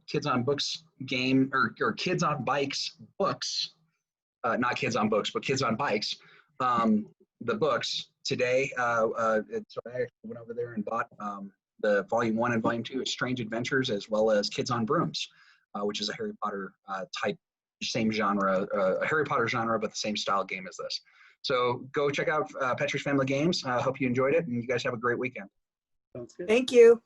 Kids on Books game, or Kids on Bikes books. Not Kids on Books, but Kids on Bikes. The books today. So I actually went over there and bought the Volume 1 and Volume 2 of Strange Adventures, as well as Kids on Brooms, which is a Harry Potter type, same genre, a Harry Potter genre, but the same style game as this. So go check out Petra's Family Games. Hope you enjoyed it, and you guys have a great weekend. Sounds good. Thank you.